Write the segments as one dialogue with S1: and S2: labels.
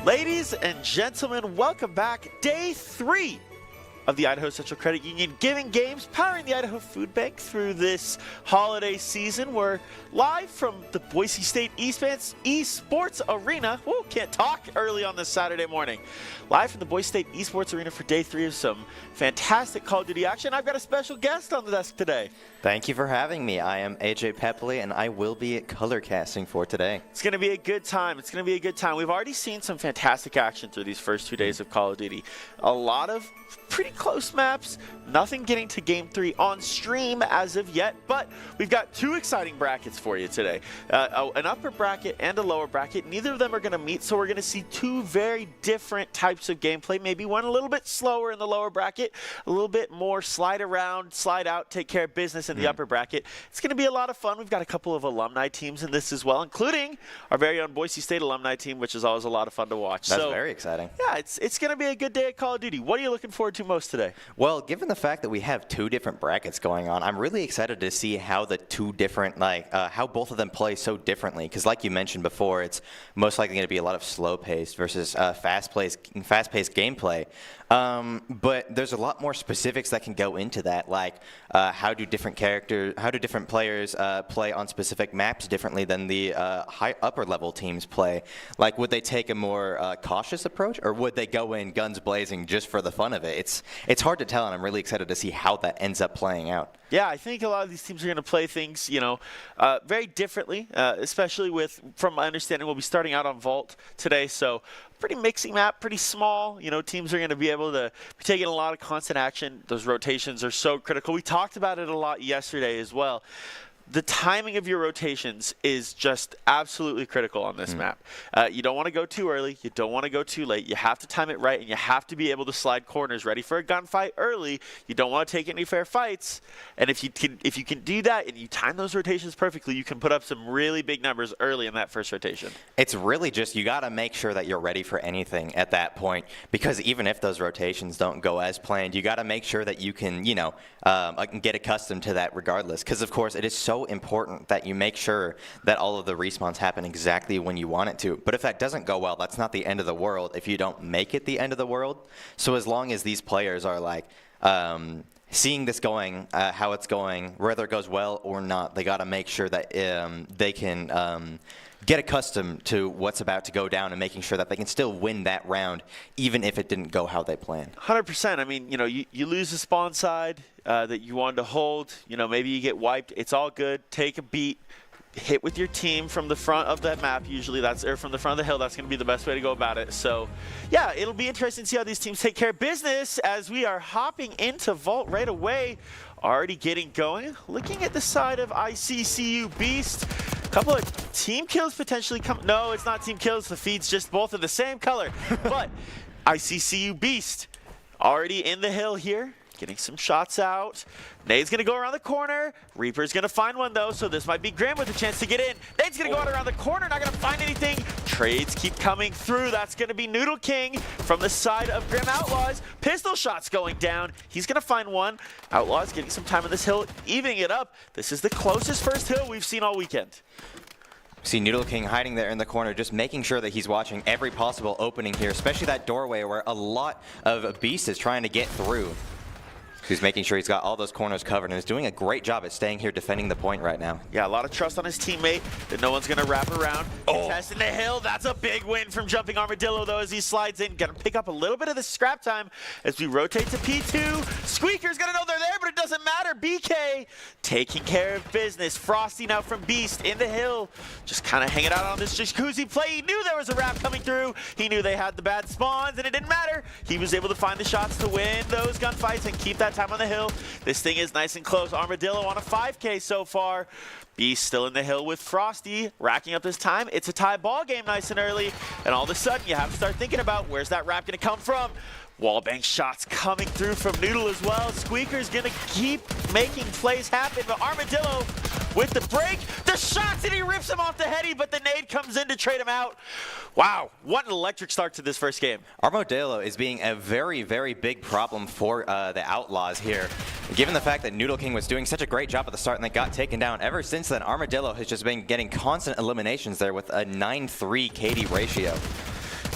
S1: Ladies and gentlemen, welcome back. Day 3 of the Idaho Central Credit Union Giving Games, powering the Idaho Food Bank through this holiday season. We're live from the Boise State Esports Arena. Woo, can't talk early on this Saturday morning. Live from the Boise State Esports Arena for day 3 of some fantastic Call of Duty action. I've got a special guest on the desk today.
S2: Thank you for having me. I am AJ Pepley, and I will be color casting for today.
S1: It's going to be a good time. It's going to be a good time. We've already seen some fantastic action through these first 2 days of Call of Duty. A lot of pretty close maps. Nothing getting to Game 3 on stream as of yet, but we've got 2 exciting brackets for you today. An upper bracket and a lower bracket. Neither of them are going to meet, so we're going to see 2 very different types of gameplay. Maybe one a little bit slower in the lower bracket, a little bit more slide around, slide out, take care of business in the upper bracket. It's going to be a lot of fun. We've got a couple of alumni teams in this as well, including our very own Boise State alumni team, which is always a lot of fun to watch.
S2: That's very exciting.
S1: Yeah, it's going to be a good day at Call of Duty. What are you looking forward to most today?
S2: Well, given the fact that we have 2 different brackets going on, I'm really excited to see how the 2 different, how both of them play so differently. Because like you mentioned before, it's most likely going to be a lot of slow-paced versus fast-paced gameplay. But there's a lot more specifics that can go into that, like how do different players play on specific maps differently than the upper level teams play? Like, would they take a more cautious approach, or would they go in guns blazing just for the fun of it? It's hard to tell, and I'm really excited to see how that ends up playing out.
S1: Yeah, I think a lot of these teams are going to play things, very differently, especially from my understanding, we'll be starting out on Vault today, so pretty mixing map, pretty small. Teams are going to be able to be taking a lot of constant action. Those rotations are so critical. We talked about it a lot yesterday as well. The timing of your rotations is just absolutely critical on this map. You don't want to go too early. You don't want to go too late. You have to time it right, and you have to be able to slide corners ready for a gunfight early. You don't want to take any fair fights. And if you can do that and you time those rotations perfectly, you can put up some really big numbers early in that first rotation. It's
S2: really just you got to make sure that you're ready for anything at that point, because even if those rotations don't go as planned, you got to make sure that you can, get accustomed to that regardless. Because, of course, it is so important that you make sure that all of the respawns happen exactly when you want it to. But if that doesn't go well, that's not the end of the world if you don't make it the end of the world. So as long as these players are seeing this going, how it's going, whether it goes well or not, they got to make sure that they can get accustomed to what's about to go down and making sure that they can still win that round, even if it didn't go how they planned.
S1: 100%. I mean, you lose the spawn side that you wanted to hold. Maybe you get wiped. It's all good. Take a beat. Hit with your team from the front of that map. Usually or from the front of the hill. That's going to be the best way to go about it. So, yeah, it'll be interesting to see how these teams take care of business as we are hopping into Vault right away. Already getting going. Looking at the side of ICCU Beast. A couple of team kills potentially come. No, it's not team kills. The feed's just both of the same color. But ICCU Beast already in the hill here. Getting some shots out. Nade's going to go around the corner. Reaper's going to find one, though, so this might be Grim with a chance to get in. Nade's going to go out around the corner, not going to find anything. Trades keep coming through. That's going to be Noodle King from the side of Grim Outlaws. Pistol shots going down. He's going to find one. Outlaws getting some time on this hill, evening it up. This is the closest first hill we've seen all weekend.
S2: See Noodle King hiding there in the corner, just making sure that he's watching every possible opening here, especially that doorway where a lot of Beast is trying to get through. He's making sure he's got all those corners covered and is doing a great job at staying here defending the point right now.
S1: Yeah, a lot of trust on his teammate that no one's going to wrap around. Contesting the hill. That's a big win from Jumping Armadillo, though, as he slides in. Going to pick up a little bit of the scrap time as we rotate to P2. Squeaker's going to know they're there, but it doesn't matter. BK taking care of business. Frosty now from Beast in the hill. Just kind of hanging out on this jacuzzi play. He knew there was a wrap coming through. He knew they had the bad spawns, and it didn't matter. He was able to find the shots to win those gunfights and keep that time on the hill. This thing is nice and close. Armadillo on a 5K so far. Beast still in the hill with Frosty, racking up this time. It's a tie ball game nice and early, and all of a sudden you have to start thinking about where's that wrap going to come from. Wallbang shots coming through from Noodle as well. Squeaker's going to keep making plays happen, but Armadillo with the break, the shots, and he rips him off the heady, but the nade comes in to trade him out. Wow, what an electric start to this first game.
S2: Armadillo is being a very, very big problem for the Outlaws here. Given the fact that Noodle King was doing such a great job at the start and they got taken down, ever since then, Armadillo has just been getting constant eliminations there with a 9-3 KD ratio.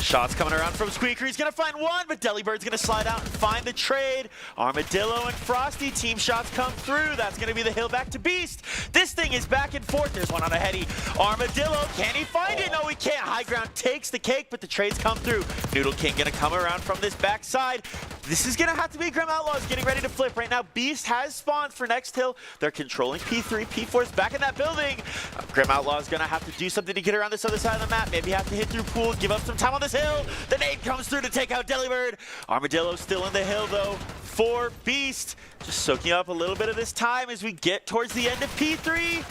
S1: Shots coming around from Squeaker. He's going to find one, but Delibird's going to slide out and find the trade. Armadillo and Frosty, team shots come through. That's going to be the hill back to Beast. This thing is back and forth. There's one on a heady. Armadillo, can he find it? No, he can't. High ground takes the cake, but the trades come through. Noodle King going to come around from this backside. This is going to have to be Grim Outlaws getting ready to flip. Right now, Beast has spawned for next hill. They're controlling P3. P4 is back in that building. Grim Outlaws going to have to do something to get around this other side of the map. Maybe have to hit through pool, give up some time on this hill. The nade comes through to take out Delibird. Armadillo still in the hill, though, for Beast. Just soaking up a little bit of this time as we get towards the end of P3.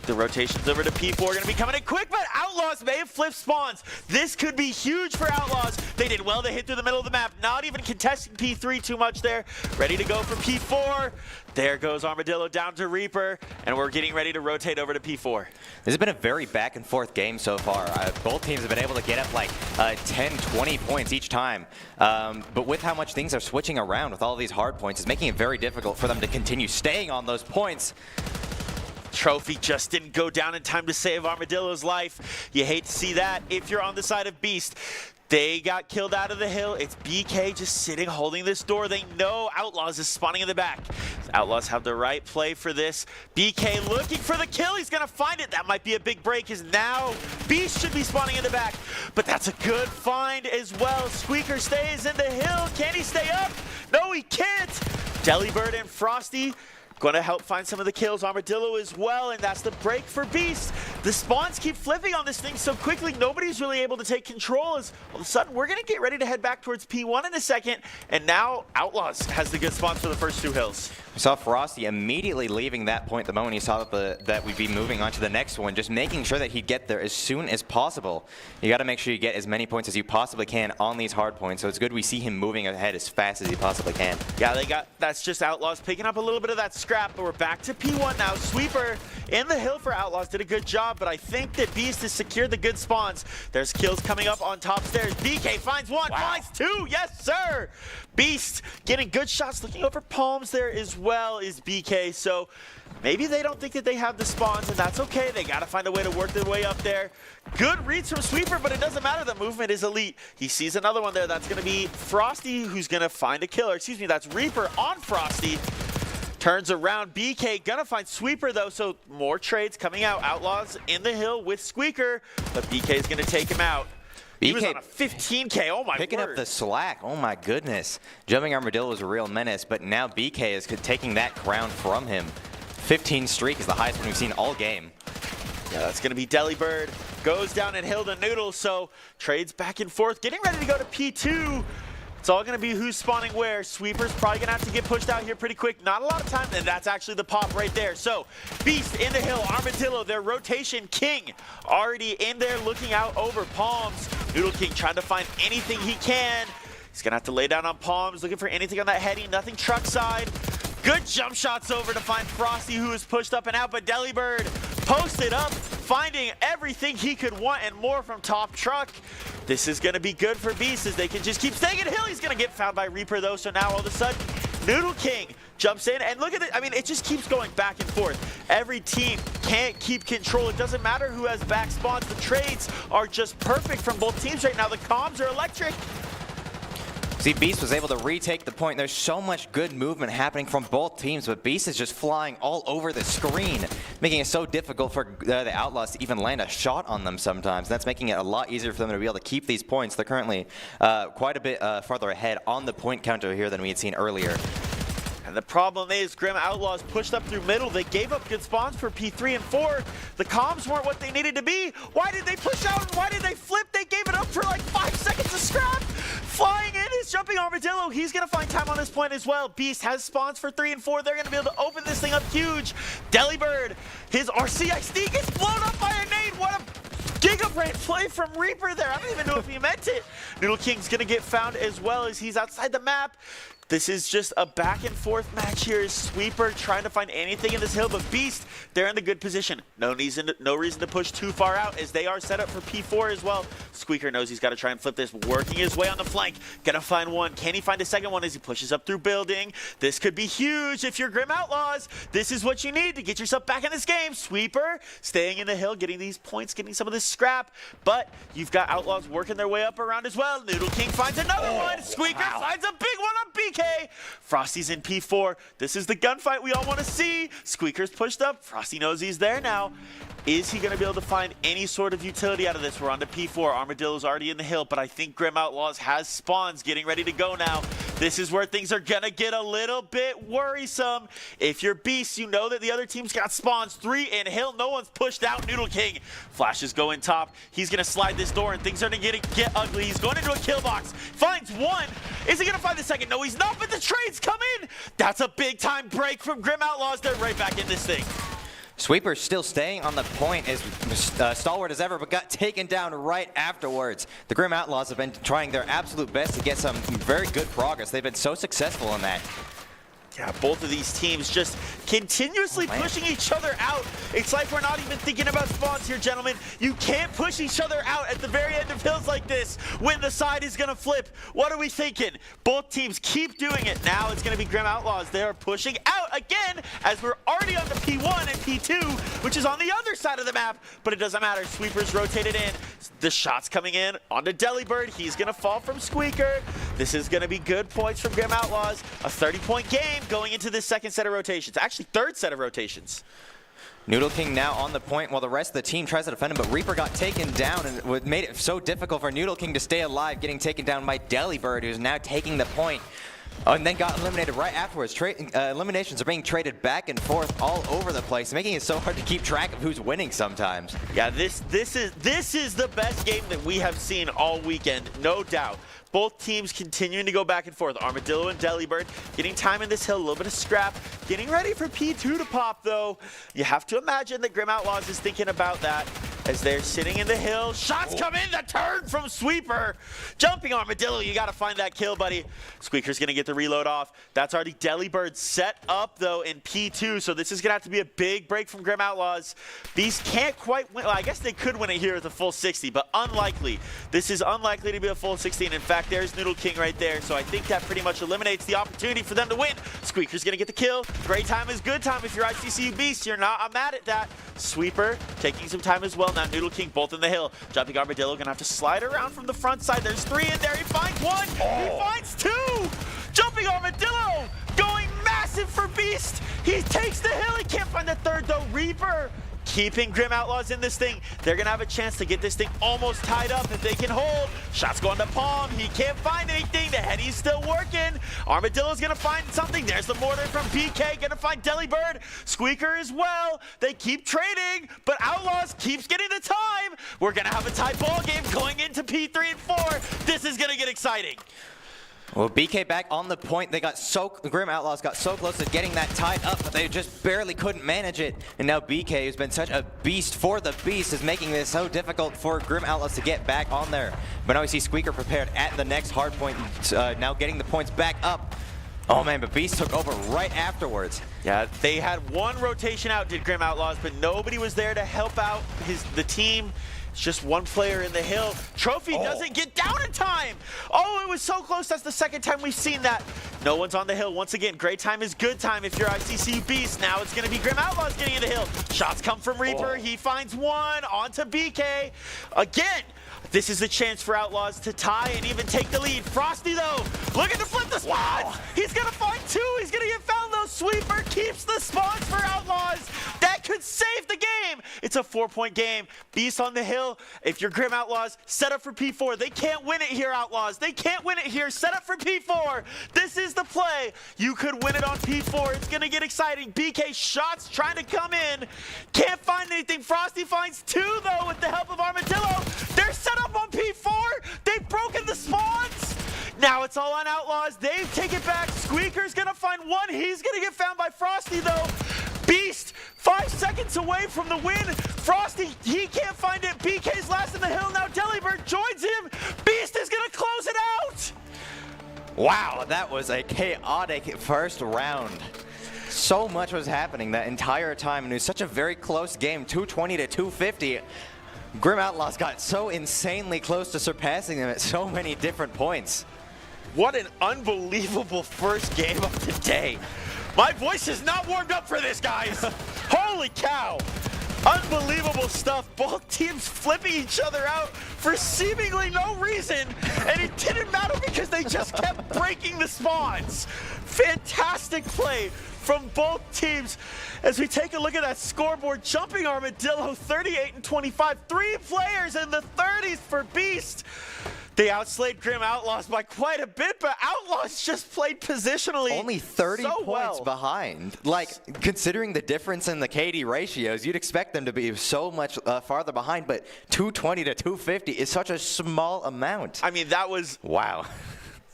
S1: The rotations over to P4 are going to be coming in quick, but Outlaws may have flipped spawns. This could be huge for Outlaws. They did well to hit through the middle of the map, not even contesting P3 too much there. Ready to go for P4. There goes Armadillo down to Reaper, and we're getting ready to rotate over to P4.
S2: This has been a very back and forth game so far. Both teams have been able to get up like 10, 20 points each time. But with how much things are switching around with all these hard points, it's making it very difficult for them to continue staying on those points.
S1: Trophy just didn't go down in time to save Armadillo's life. You hate to see that if you're on the side of Beast. They got killed out of the hill. It's BK just sitting, holding this door. They know Outlaws is spawning in the back. Outlaws have the right play for this. BK looking for the kill. He's gonna find it. That might be a big break, as now Beast should be spawning in the back. But that's a good find as well. Squeaker stays in the hill. Can he stay up? No, he can't. Delibird and Frosty going to help find some of the kills. Armadillo as well, and that's the break for Beast. The spawns keep flipping on this thing so quickly, nobody's really able to take control, as all of a sudden we're going to get ready to head back towards P1 in a second, and now Outlaws has the good spawns for the first two hills.
S2: We saw Frosty immediately leaving that point the moment he saw that we'd be moving on to the next one, just making sure that he'd get there as soon as possible. You got to make sure you get as many points as you possibly can on these hard points, so it's good we see him moving ahead as fast as he possibly can.
S1: Yeah, that's just Outlaws picking up a little bit of that scrap, but we're back to P1 now. Sweeper in the hill for Outlaws did a good job, but I think that Beast has secured the good spawns. There's kills coming up on top stairs. BK finds one, finds two, yes sir! Beast getting good shots, looking over palms there as well is BK, so maybe they don't think that they have the spawns, and that's okay. They got to find a way to work their way up there. Good reads from Sweeper, but it doesn't matter. The movement is elite. He sees another one there. That's going to be Frosty, who's going to find a killer. Excuse me, that's Reaper on Frosty. Turns around, BK gonna find Sweeper though, so more trades coming out. Outlaws in the hill with Squeaker, but BK is gonna take him out. He was on a 15K, oh my
S2: picking
S1: word.
S2: up the slack, oh my goodness. Jumping Armadillo was a real menace, but now BK is taking that crown from him. 15 streak is the highest one we've seen all game.
S1: Yeah, that's gonna be Delibird. Goes down and hill to Noodle, so trades back and forth. Getting ready to go to P2. It's all going to be who's spawning where. Sweeper's probably going to have to get pushed out here pretty quick. Not a lot of time, and that's actually the pop right there. So, Beast in the hill, Armadillo, their rotation king, already in there looking out over palms. Noodle King trying to find anything he can. He's going to have to lay down on palms, looking for anything on that heady, nothing truck side. Good jump shots over to find Frosty, who is pushed up and out, but Delibird posted up, finding everything he could want and more from top truck. This is going to be good for Beast as they can just keep staying in hill. He's going to get found by Reaper though, so now all of a sudden Noodle King jumps in, and look at it. I mean, it just keeps going back and forth. Every team can't keep control. It doesn't matter who has back spawns. The trades are just perfect from both teams right now. The comms are electric.
S2: See, Beast was able to retake the point. There's so much good movement happening from both teams, but Beast is just flying all over the screen, making it so difficult for the Outlaws to even land a shot on them sometimes. That's making it a lot easier for them to be able to keep these points. They're currently quite a bit farther ahead on the point counter here than we had seen earlier.
S1: And the problem is, Grim Outlaws pushed up through middle. They gave up good spawns for P3 and 4. The comms weren't what they needed to be. Why did they push out? Why did they flip? They gave it up for like 5 seconds of scrap. Flying in is jumping Armadillo. He's going to find time on this point as well. Beast has spawns for 3 and 4. They're going to be able to open this thing up huge. Delibird, his RCXD gets blown up by a nade. What a gigabrain play from Reaper there. I don't even know if he meant it. Noodle King's going to get found as well as he's outside the map. This is just a back and forth match here. Sweeper trying to find anything in this hill, but Beast, they're in the good position. No reason to push too far out as they are set up for P4 as well. Squeaker knows he's got to try and flip this, working his way on the flank. Gonna find one. Can he find a second one as he pushes up through building? This could be huge if you're Grim Outlaws. This is what you need to get yourself back in this game. Sweeper staying in the hill, getting these points, getting some of this scrap, but you've got Outlaws working their way up around as well. Noodle King finds another one. Squeaker finds a big one on BK. Frosty's in P4. This is the gunfight we all want to see. Squeaker's pushed up. Frosty knows he's there now. Is he going to be able to find any sort of utility out of this? We're on to P4. Armadillo's already in the hill, but I think Grim Outlaws has spawns getting ready to go now. This is where things are going to get a little bit worrisome. If you're Beast, you know that the other team's got spawns. 3 in hill. No one's pushed out. Noodle King. Flashes go in top. He's going to slide this door, and things are going to get ugly. He's going into a kill box. Finds one. Is he going to find the second? No, he's not, but the trades come in. That's a big-time break from Grim Outlaws. They're right back in this thing.
S2: Sweeper still staying on the point as stalwart as ever, but got taken down right afterwards. The Grim Outlaws have been trying their absolute best to get some very good progress. They've been so successful in that.
S1: Yeah, both of these teams just continuously pushing each other out. It's like we're not even thinking about spawns here, gentlemen. You can't push each other out at the very end of hills like this when the side is going to flip. What are we thinking? Both teams keep doing it. Now it's going to be Grim Outlaws. They are pushing out again as we're already on the P1 and P2, which is on the other side of the map, but it doesn't matter. Sweeper's rotated in. The shot's coming in onto Delibird. He's going to fall from Squeaker. This is going to be good points from Grim Outlaws. A 30-point game going into this second set of rotations. Actually, third set of rotations.
S2: Noodle King now on the point while the rest of the team tries to defend him, but Reaper got taken down and it made it so difficult for Noodle King to stay alive, getting taken down by Delibird, who's now taking the point. Oh, and then got eliminated right afterwards. Eliminations are being traded back and forth all over the place, making it so hard to keep track of who's winning sometimes.
S1: Yeah, this is the best game that we have seen all weekend, no doubt. Both teams continuing to go back and forth. Armadillo and Delibird getting time in this hill, a little bit of scrap. Getting ready for P2 to pop, though. You have to imagine that Grim Outlaws is thinking about that as they're sitting in the hill. Shots come in, the turn from Sweeper. Jumping Armadillo, you got to find that kill, buddy. Squeaker's going to get the reload off. That's already Delibird set up, though, in P2, so this is going to have to be a big break from Grim Outlaws. These can't quite win. Well, I guess they could win it here with a full 60, but unlikely. This is unlikely to be a full 60, and in fact, there's Noodle King right there, so I think that pretty much eliminates the opportunity for them to win. Squeaker's going to get the kill. Great time is good time if you're ICCU Beast. You're not mad at that. Sweeper taking some time as well. Now Noodle King both in the hill. Jumping Armadillo going to have to slide around from the front side. There's 3 in there. He finds 1. He finds 2. Jumping Armadillo going massive for Beast. He takes the hill. He can't find the third, though. Reaper keeping Grim Outlaws in this thing. They're going to have a chance to get this thing almost tied up if they can hold. Shots going to Palm. He can't find anything. The heady's still working. Armadillo's going to find something. There's the mortar from BK. Going to find Delibird. Squeaker as well. They keep trading, but Outlaws keeps getting the time. We're going to have a tight ball game going into P3 and 4. This is going to get exciting.
S2: Well, BK back on the point. The Grim Outlaws got so close to getting that tied up, but they just barely couldn't manage it. And now BK, who's been such a beast for the beast, is making this so difficult for Grim Outlaws to get back on there. But now we see Squeaker prepared at the next hard point, now getting the points back up. Oh man, but Beast took over right afterwards.
S1: Yeah, they had one rotation out, did Grim Outlaws, but nobody was there to help out the team. It's just one player in the hill. Trophy doesn't get down in time. Oh, it was so close. That's the second time we've seen that. No one's on the hill. Once again, great time is good time if you're ICCU Beast. Now it's going to be Grim Outlaws getting in the hill. Shots come from Reaper. He finds 1 onto BK. Again, this is a chance for Outlaws to tie and even take the lead. Frosty, though, looking to flip the spawns. He's going to find 2. He's going to get found, though. Sweeper keeps the spawns for Outlaws. That could save the game. It's a 4-point game. Beast on the hill. If you're Grim Outlaws, set up for P4. They can't win it here, Outlaws. They can't win it here. Set up for P4. This is the play. You could win it on P4. It's going to get exciting. BK shots trying to come in. Can't find anything. Frosty finds 2, though, with the help of Armadillo. They're set up on P4. They've broken the spawns. Now it's all on Outlaws. They've taken it back. Squeaker's going to find 1. He's going to get found by Frosty, though. Beast, 5 seconds away from the win. Frosty, he can't find it. BK's last in the hill. Now Delibird joins him. Beast is going to close it out.
S2: Wow, that was a chaotic first round. So much was happening that entire time, and it was such a very close game, 220 to 250. Grim Outlaws got so insanely close to surpassing them at so many different points.
S1: What an unbelievable first game of the day. My voice is not warmed up for this, guys. Holy cow. Unbelievable stuff. Both teams flipping each other out for seemingly no reason, and it didn't matter because they just kept breaking the spawns. Fantastic play from both teams. As we take a look at that scoreboard, Jumping Armadillo 38 and 25, 3 players in the 30s for Beast. They outslayed Grim Outlaws by quite a bit, but Outlaws just played positionally
S2: only 30
S1: so
S2: points
S1: well.
S2: behind. Like, considering the difference in the KD ratios, you'd expect them to be so much farther behind, but 220 to 250 is such a small amount.
S1: I mean, that was...
S2: Wow.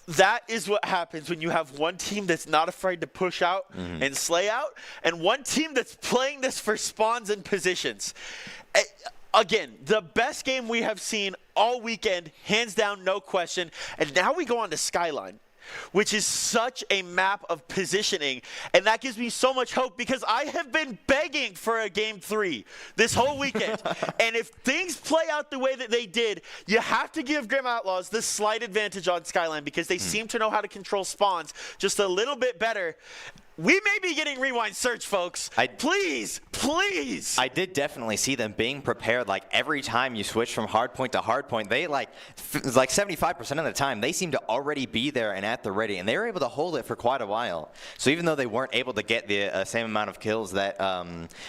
S1: That is what happens when you have one team that's not afraid to push out and slay out, and one team that's playing this for spawns and positions. Again, the best game we have seen all weekend, hands down, no question. And now we go on to Skyline, which is such a map of positioning. And that gives me so much hope because I have been begging for a game 3 this whole weekend. And if things play out the way that they did, you have to give Grim Outlaws the slight advantage on Skyline because they seem to know how to control spawns just a little bit better. We may be getting Rewind Search, folks. Please, please.
S2: I did definitely see them being prepared. Like, every time you switch from hardpoint to hardpoint, they like 75% of the time, they seem to already be there and at the ready. And they were able to hold it for quite a while. So even though they weren't able to get the same amount of kills that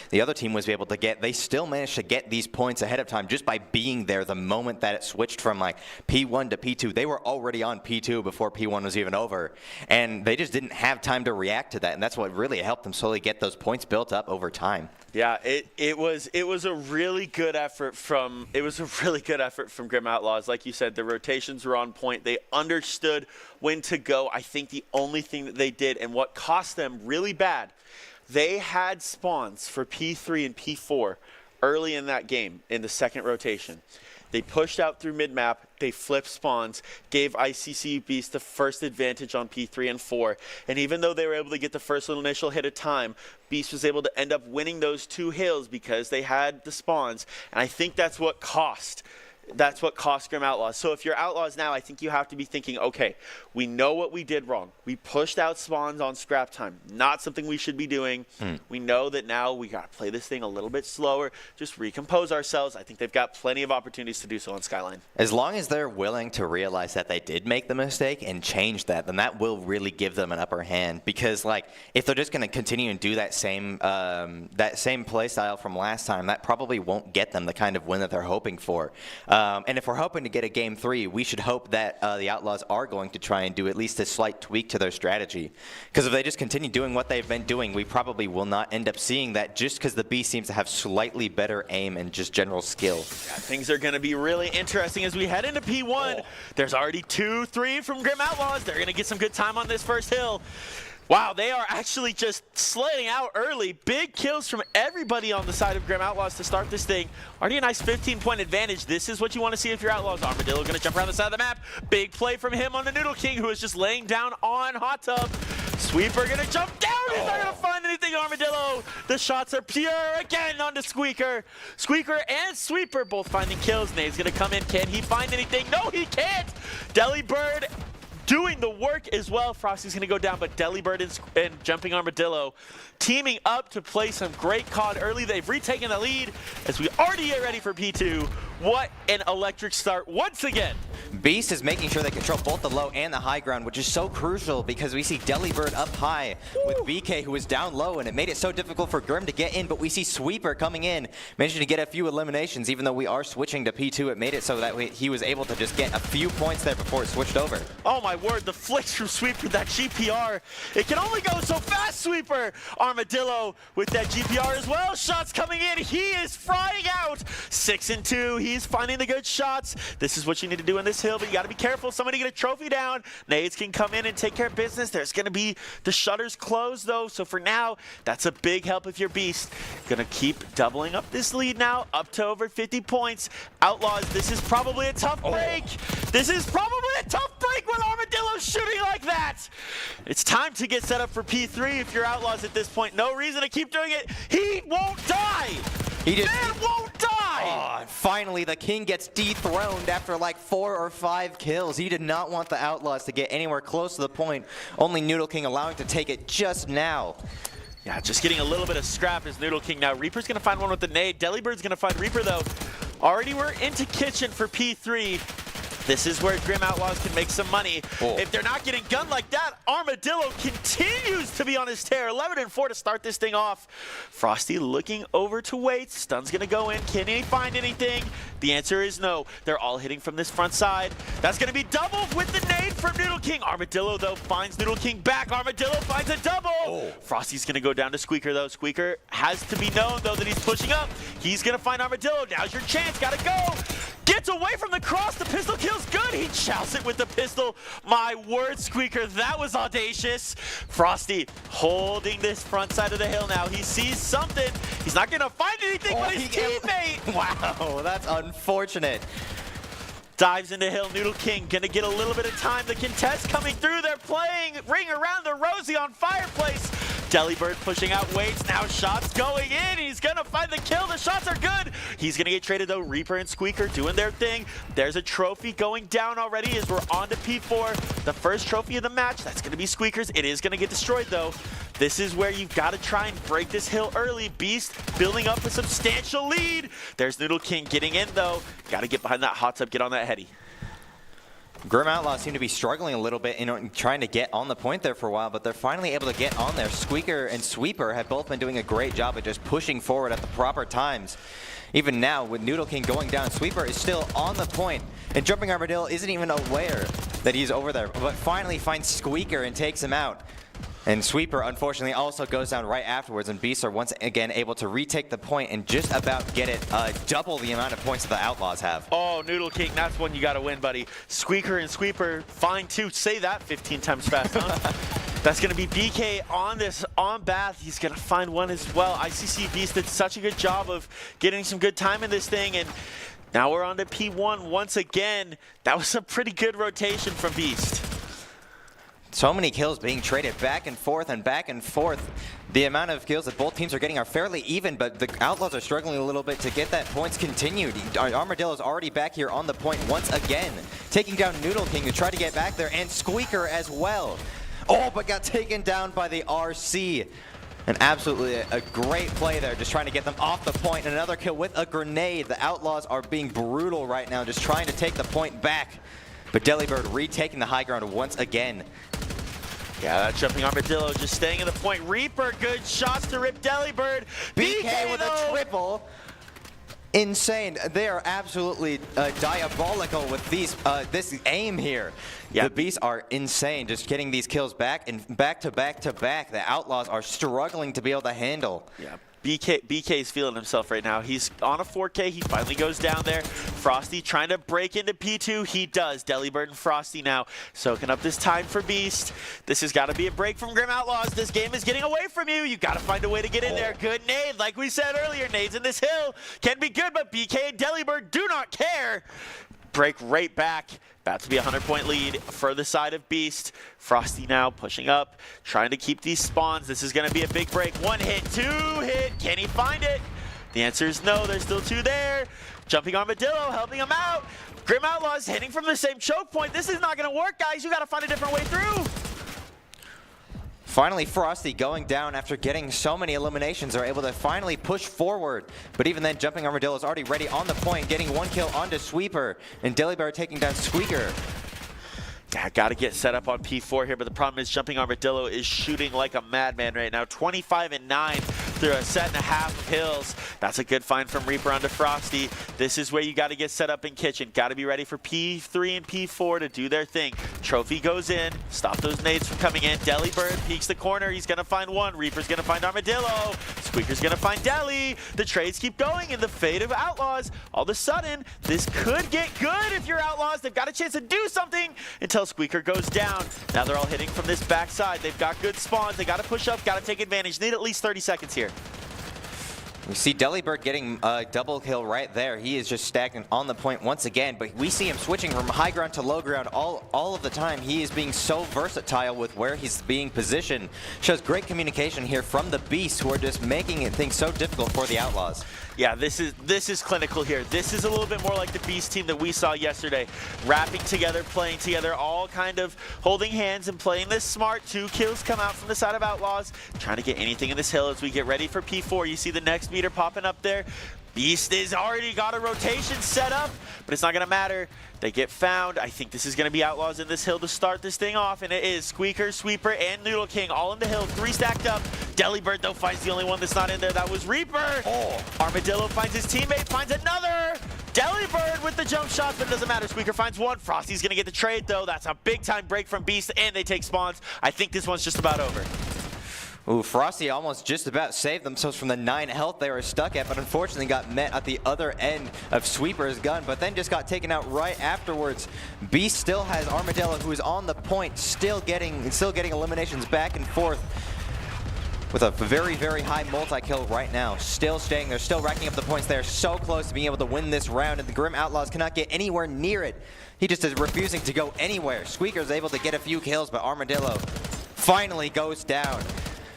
S2: the other team was able to get, they still managed to get these points ahead of time just by being there the moment that it switched from like P1 to P2. They were already on P2 before P1 was even over. And they just didn't have time to react to that. And that's what really helped them slowly get those points built up over time.
S1: Yeah, it was a really good effort from Grim Outlaws. Like you said, the rotations were on point. They understood when to go. I think the only thing that they did and what cost them really bad, they had spawns for P3 and P4 early in that game in the second rotation. They pushed out through mid-map, they flipped spawns, gave ICC Beast the first advantage on P3 and 4, and even though they were able to get the first little initial hit of time, Beast was able to end up winning those 2 hills because they had the spawns, and I think that's what cost Grim Outlaws. So if you're Outlaws now, I think you have to be thinking, okay, we know what we did wrong. We pushed out spawns on scrap time. Not something we should be doing. We know that now we got to play this thing a little bit slower, just recompose ourselves. I think they've got plenty of opportunities to do so on Skyline.
S2: As long as they're willing to realize that they did make the mistake and change that, then that will really give them an upper hand. Because like, if they're just going to continue and do that same play style from last time, that probably won't get them the kind of win that they're hoping for. And if we're hoping to get a game 3, we should hope that the Outlaws are going to try and do at least a slight tweak to their strategy. Because if they just continue doing what they've been doing, we probably will not end up seeing that just because the Beast seems to have slightly better aim and just general skill.
S1: Yeah, things are going to be really interesting as we head into P1. There's already 2-3 from Grim Outlaws. They're going to get some good time on this first hill. Wow, they are actually just sliding out early. Big kills from everybody on the side of Grim Outlaws to start this thing. Already a nice 15-point advantage. This is what you want to see if you're Outlaws. Armadillo going to jump around the side of the map. Big play from him on the Noodle King, who is just laying down on Hot Tub. Sweeper going to jump down. He's not going to find anything, Armadillo. The shots are pure again onto Squeaker. Squeaker and Sweeper both finding kills. Nade's going to come in. Can he find anything? No, he can't. Delibird doing the work as well. Frosty's going to go down, but Delibird and Jumping Armadillo teaming up to play some great COD early. They've retaken the lead as we already get ready for P2. What an electric start once again.
S2: Beast is making sure they control both the low and the high ground, which is so crucial because we see Delibird up high with BK, who is down low, and it made it so difficult for Grim to get in, but we see Sweeper coming in, managing to get a few eliminations. Even though we are switching to P2, it made it so that he was able to just get a few points there before it switched over.
S1: Oh my word, the flicks from Sweeper, that GPR. It can only go so fast, Sweeper. Armadillo with that GPR as well. Shots coming in. He is frying out. 6 and 2. He's finding the good shots. This is what you need to do in this hill, but you got to be careful. Somebody get a trophy down. Nades can come in and take care of business. There's going to be the shutters closed, though. So for now, that's a big help if you're Beast. Going to keep doubling up this lead now, up to over 50 points. Outlaws, this is probably a tough break. This is probably a tough break when Armadillo's shooting like that. that. It's time to get set up for P3 if you're Outlaws at this point. No reason to keep doing it. He won't die.
S2: He just
S1: Man won't die.
S2: Oh, finally, the King gets dethroned after like 4 or 5 kills. He did not want the Outlaws to get anywhere close to the point. Only Noodle King allowing to take it just now.
S1: Yeah, just getting a little bit of scrap is Noodle King now. Reaper's going to find one with the nade. Delibird's going to find Reaper, though. Already we're into Kitchen for P3. This is where Grim Outlaws can make some money.
S2: Oh.
S1: If they're not getting gunned like that, Armadillo continues to be on his tear. 11-4 to start this thing off. Frosty looking over to wait. Stun's going to go in. Can he find anything? The answer is no. They're all hitting from this front side. That's going to be double with the nade from Noodle King. Armadillo, though, finds Noodle King back. Armadillo finds a double. Oh. Frosty's going to go down to Squeaker, though. Squeaker has to be known, though, that he's pushing up. He's going to find Armadillo. Now's your chance. Got to go. Gets away from the cross. The pistol kill's good. He chows it with the pistol. My word, Squeaker, that was audacious. Frosty holding this front side of the hill now. He sees something. He's not going to find anything but his teammate.
S2: Wow, that's unfortunate.
S1: Dives into hill. Noodle King going to get a little bit of time. The contest coming through. They're playing Ring Around the Rosie on Fireplace. Delibird pushing out weights. Now shots going in. He's going to find the kill. The shots are good. He's going to get traded, though. Reaper and Squeaker doing their thing. There's a trophy going down already as we're on to P4. The first trophy of the match. That's going to be Squeaker's. It is going to get destroyed, though. This is where you've got to try and break this hill early. Beast building up a substantial lead. There's Noodle King getting in, though. Got to get behind that hot tub. Get on that heady.
S2: Grim Outlaws seem to be struggling a little bit in trying to get on the point there for a while, but they're finally able to get on there. Squeaker and Sweeper have both been doing a great job of just pushing forward at the proper times. Even now, with Noodle King going down, Sweeper is still on the point, and Jumping Armadillo isn't even aware that he's over there, but finally finds Squeaker and takes him out. And Sweeper, unfortunately, also goes down right afterwards, and Beasts are once again able to retake the point and just about get it double the amount of points that the Outlaws have.
S1: Oh, Noodle King, that's one you got to win, buddy. Squeaker and Sweeper, fine too. Say that 15 times fast, huh? That's going to be BK on this, on Bath. He's going to find one as well. ICC Beast did such a good job of getting some good time in this thing, and now we're on to P1 once again. That was a pretty good rotation from Beast.
S2: So many kills being traded back and forth and back and forth. The amount of kills that both teams are getting are fairly even, but the Outlaws are struggling a little bit to get that points continued. Armadillo's already back here on the point once again, taking down Noodle King to try to get back there, and Squeaker as well. Oh, but got taken down by the RC. And absolutely a great play there, just trying to get them off the point. And another kill with a grenade. The Outlaws are being brutal right now, just trying to take the point back. But Delibird retaking the high ground once again.
S1: Yeah, that Jumping Armadillo just staying in the point. Reaper, good shots to rip Delibird.
S2: BK with a triple. Insane. They are absolutely diabolical with these this aim here. Yep. The Beasts are insane, just getting these kills back and back to back to back. The Outlaws are struggling to be able to handle.
S1: Yeah. BK's feeling himself right now. He's on a 4K. He finally goes down there. Frosty trying to break into P2. He does. Delibird and Frosty now soaking up this time for Beast. This has got to be a break from Grim Outlaws. This game is getting away from you. You got to find a way to get in there. Good nade. Like we said earlier, nades in this hill can be good, but BK and Delibird do not care. Break right back. About to be a 100-point lead for the side of Beast. Frosty now pushing up, trying to keep these spawns. This is going to be a big break. 1 hit, 2 hit. Can he find it? The answer is no. There's still 2 there. Jumping Armadillo helping him out. Grim Outlaws hitting from the same choke point. This is not going to work, guys. You got to find a different way through.
S2: Finally, Frosty going down after getting so many eliminations are able to finally push forward. But even then, Jumping Armadillo is already ready on the point, getting 1 kill onto Sweeper, and Delibird taking down Squeaker.
S1: Yeah, got to get set up on P4 here, but the problem is Jumping Armadillo is shooting like a madman right now. 25-9 through a set and a half of hills. That's a good find from Reaper onto Frosty. This is where you got to get set up in Kitchen. Got to be ready for P3 and P4 to do their thing. Trophy goes in. Stop those nades from coming in. Delibird peeks the corner. He's going to find one. Reaper's going to find Armadillo. Squeaker's going to find Deli. The trades keep going in the fate of Outlaws. All of a sudden, this could get good if you're Outlaws. They've got a chance to do something until Squeaker goes down. Now they're all hitting from this backside. They've got good spawns. They got to push up, got to take advantage. Need at least 30 seconds here.
S2: We see Delibird getting a double kill right there. He is just stagnant on the point once again, but we see him switching from high ground to low ground all of the time. He is being so versatile with where he's being positioned. Shows great communication here from the Beasts, who are just making things so difficult for the Outlaws.
S1: Yeah, this is clinical here. This is a little bit more like the Beast team that we saw yesterday. Rapping together, playing together, all kind of holding hands and playing this smart. 2 kills come out from the side of Outlaws. Trying to get anything in this hill as we get ready for P4. You see the next meter popping up there. Beast has already got a rotation set up, but it's not going to matter. They get found. I think this is going to be Outlaws in this hill to start this thing off, and it is Squeaker, Sweeper, and Noodle King all in the hill. 3 stacked up. Delibird, though, finds the only one that's not in there. That was Reaper. Oh. Armadillo finds his teammate, finds another. Delibird with the jump shot, but it doesn't matter. Squeaker finds one. Frosty's going to get the trade, though. That's a big-time break from Beast, and they take spawns. I think this one's just about over.
S2: Ooh, Frosty almost just about saved themselves from the 9 health they were stuck at, but unfortunately got met at the other end of Sweeper's gun, but then just got taken out right afterwards. Beast still has Armadillo, who is on the point, still getting eliminations back and forth with a very, very high multi-kill right now. Still staying there, still racking up the points. They're so close to being able to win this round, and the Grim Outlaws cannot get anywhere near it. He just is refusing to go anywhere. Squeaker's able to get a few kills, but Armadillo finally goes down.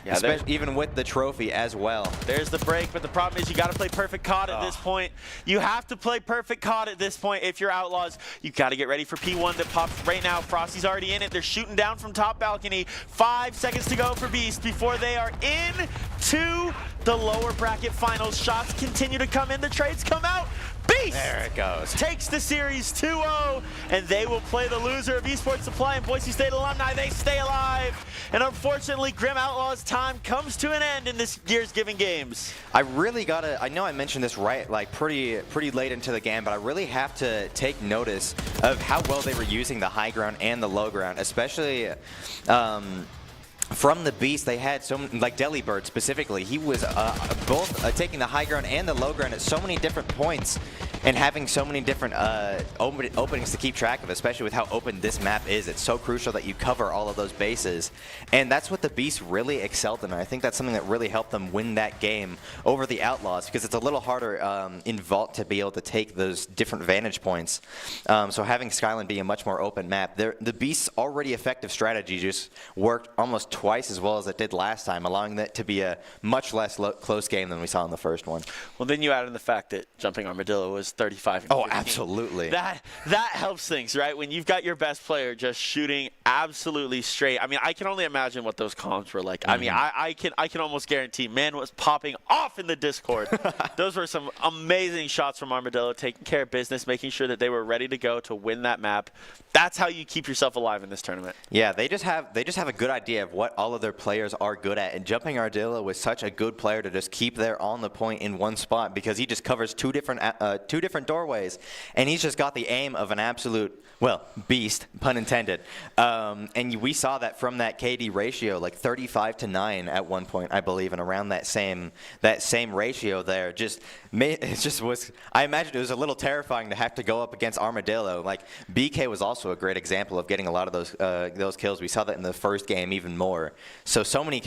S2: Yeah, even with the trophy as well.
S1: There's the break, but the problem is you got to play perfect COD at this point. You have to play perfect COD at this point if you're Outlaws. You got to get ready for P1 that pops right now. Frosty's already in it. They're shooting down from top balcony. 5 seconds to go for Beast before they are into the lower bracket finals. Shots continue to come in. The trades come out. Beast
S2: there it goes.
S1: Takes the series 2-0, and they will play the loser of Esports Supply and Boise State alumni. They stay alive, and unfortunately, Grim Outlaws' time comes to an end in this year's Giving Games.
S2: I really gotta, I know I mentioned this pretty late into the game, but I really have to take notice of how well they were using the high ground and the low ground, especially from the Beast. They had like Delibird specifically. He was both taking the high ground and the low ground at so many different points and having so many different openings to keep track of, especially with how open this map is. It's so crucial that you cover all of those bases. And that's what the Beast really excelled in. And I think that's something that really helped them win that game over the Outlaws, because it's a little harder in Vault to be able to take those different vantage points. So having Skyline be a much more open map, the Beast's already effective strategy just worked almost twice as well as it did last time, allowing that to be a much less close game than we saw in the first one.
S1: Well, then you add in the fact that Jumping Armadillo was 35 and 15.
S2: Oh, absolutely.
S1: That helps things, right? When you've got your best player just shooting absolutely straight. I mean, I can only imagine what those comms were like. I mean, I can almost guarantee man was popping off in the Discord. Those were some amazing shots from Armadillo, taking care of business, making sure that they were ready to go to win that map. That's how you keep yourself alive in this tournament.
S2: Yeah, they just have a good idea of what all of their players are good at, and Jumping Armadillo was such a good player to just keep there on the point in one spot, because he just covers two different doorways, and he's just got the aim of an absolute, well, beast, pun intended. And we saw that from that KD ratio, like 35-9 at one point, I believe, and around that same ratio there. I imagine it was a little terrifying to have to go up against Armadillo. Like BK was also a great example of getting a lot of those kills. We saw that in the first game even more. So many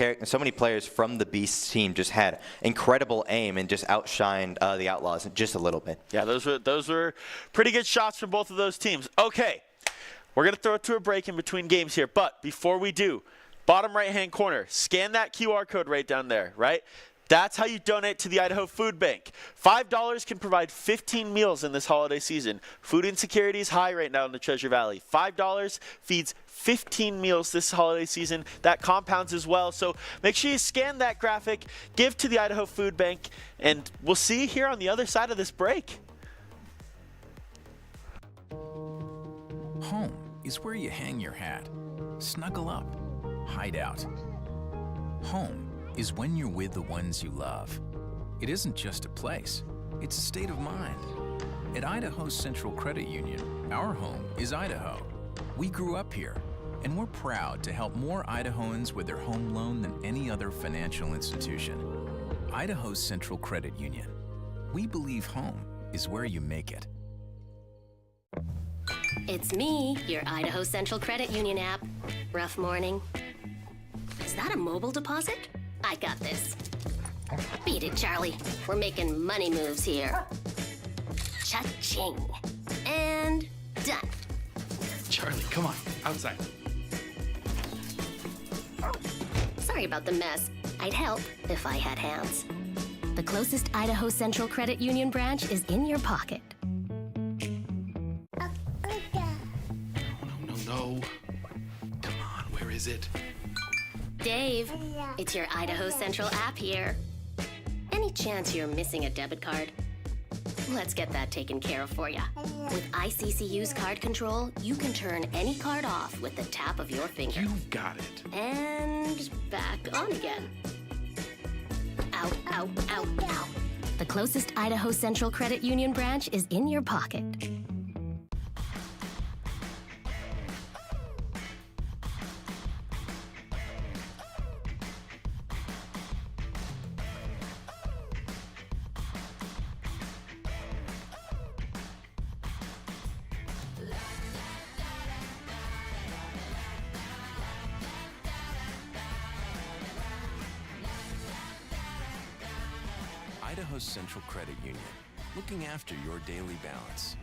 S2: players from the Beast team just had incredible aim and just outshined the Outlaws just a little bit.
S1: Yeah, those were pretty good shots from both of those teams. Okay, we're going to throw it to a break in between games here, but before we do, bottom right-hand corner, scan that QR code right down there, right? That's how you donate to the Idaho Food Bank. $5 can provide 15 meals in this holiday season. Food insecurity is high right now in the Treasure Valley. $5 feeds 15 meals this holiday season. That compounds as well. So make sure you scan that graphic, give to the Idaho Food Bank, and we'll see you here on the other side of this break.
S3: Home is where you hang your hat, snuggle up, hide out. Home is when you're with the ones you love. It isn't just a place, it's a state of mind. At Idaho Central Credit Union, our home is Idaho. We grew up here, and we're proud to help more Idahoans with their home loan than any other financial institution. Idaho Central Credit Union. We believe home is where you make it.
S4: It's me, your Idaho Central Credit Union app. Rough morning? Is that a mobile deposit? I got this. Beat it, Charlie. We're making money moves here. Cha-ching. And done.
S5: Charlie, come on, outside.
S4: Sorry about the mess. I'd help if I had hands. The closest Idaho Central Credit Union branch is in your pocket.
S5: No. Come on, where is it?
S4: Dave, it's your Idaho Central app here. Any chance you're missing a debit card? Let's get that taken care of for you. With ICCU's card control, you can turn any card off with the tap of your finger.
S5: You've got it.
S4: And back on again. Ow, ow, ow, ow. The closest Idaho Central Credit Union branch is in your pocket.
S3: Idaho Central Credit Union, looking after your daily balance.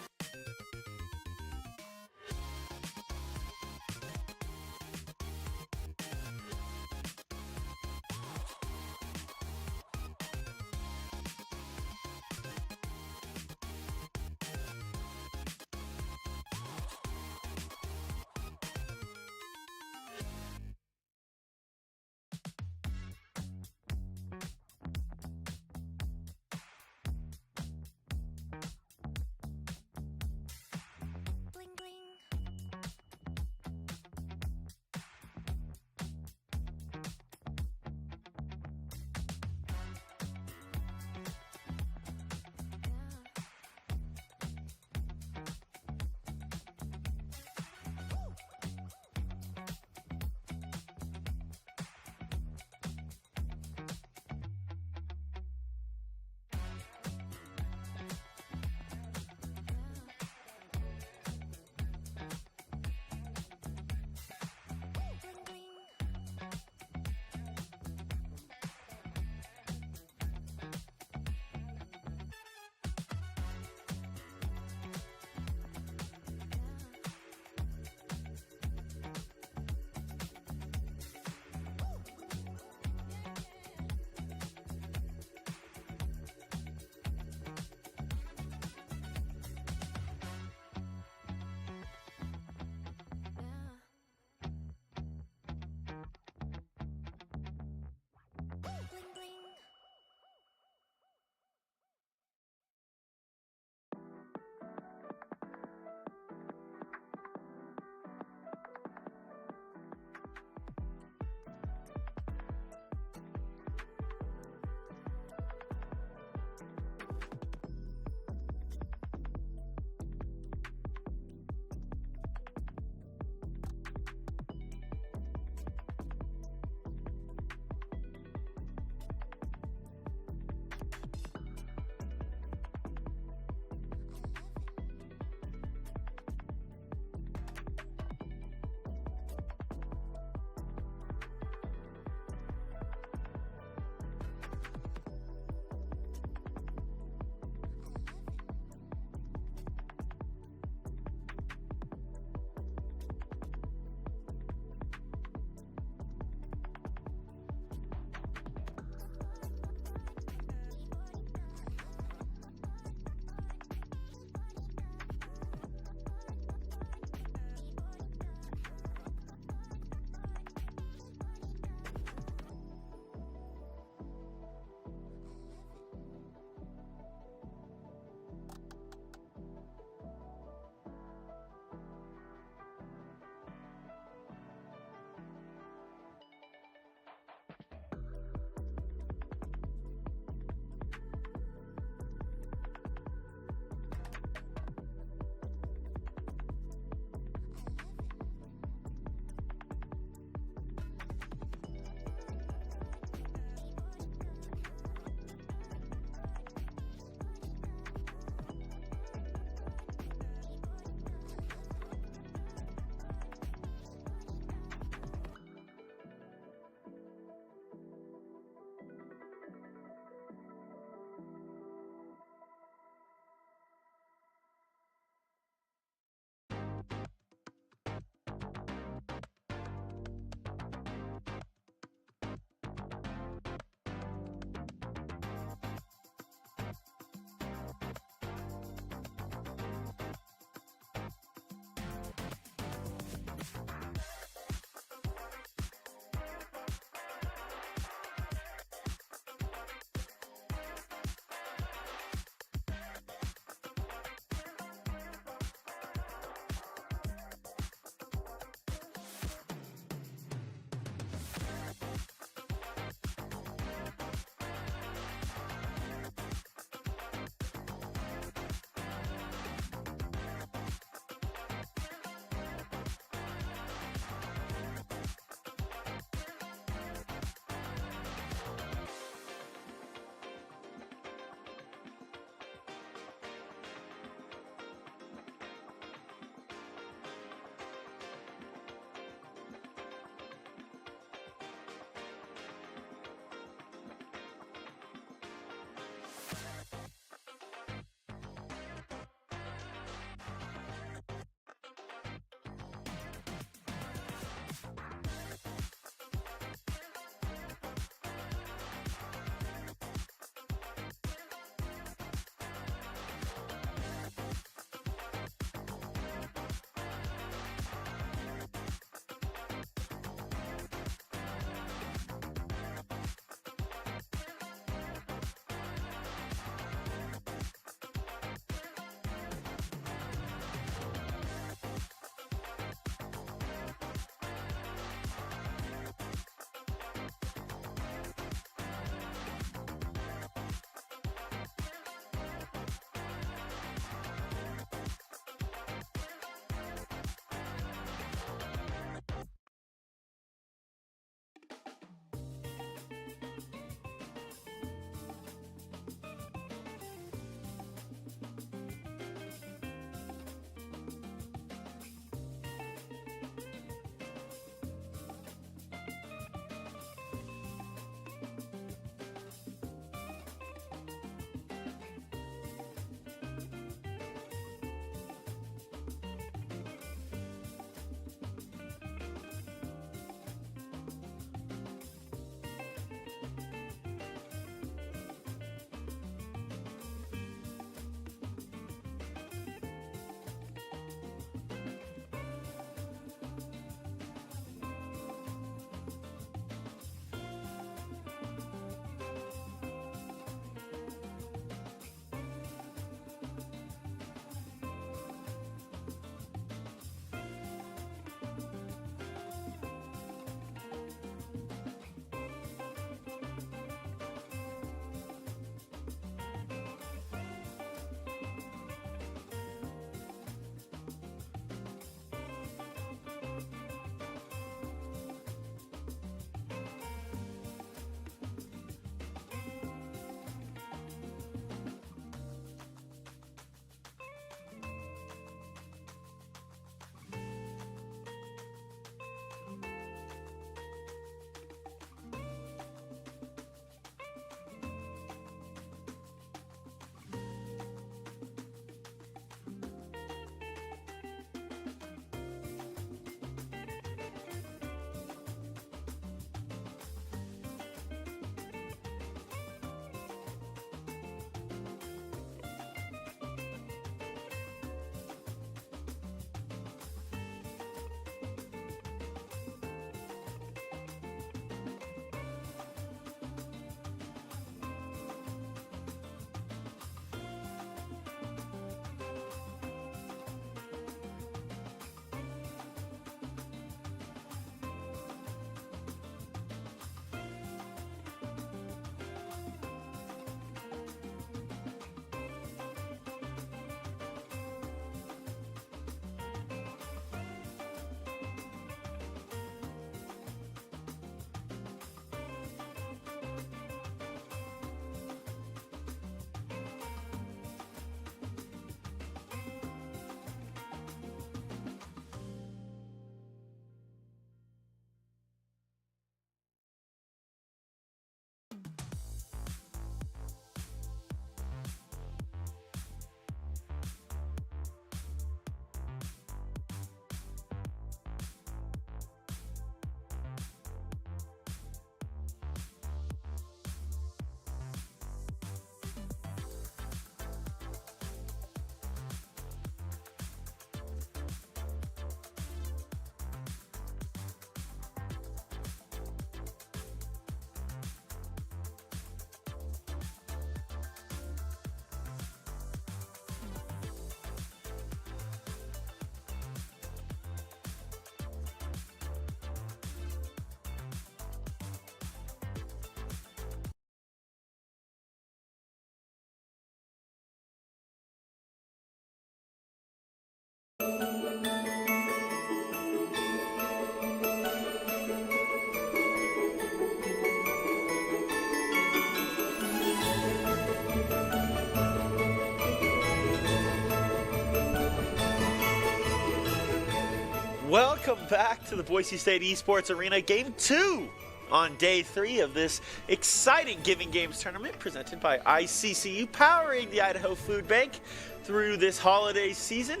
S1: Welcome back to the Boise State Esports Arena, Game 2 on Day 3 of this exciting Giving Games tournament presented by ICCU, powering the Idaho Food Bank through this holiday season.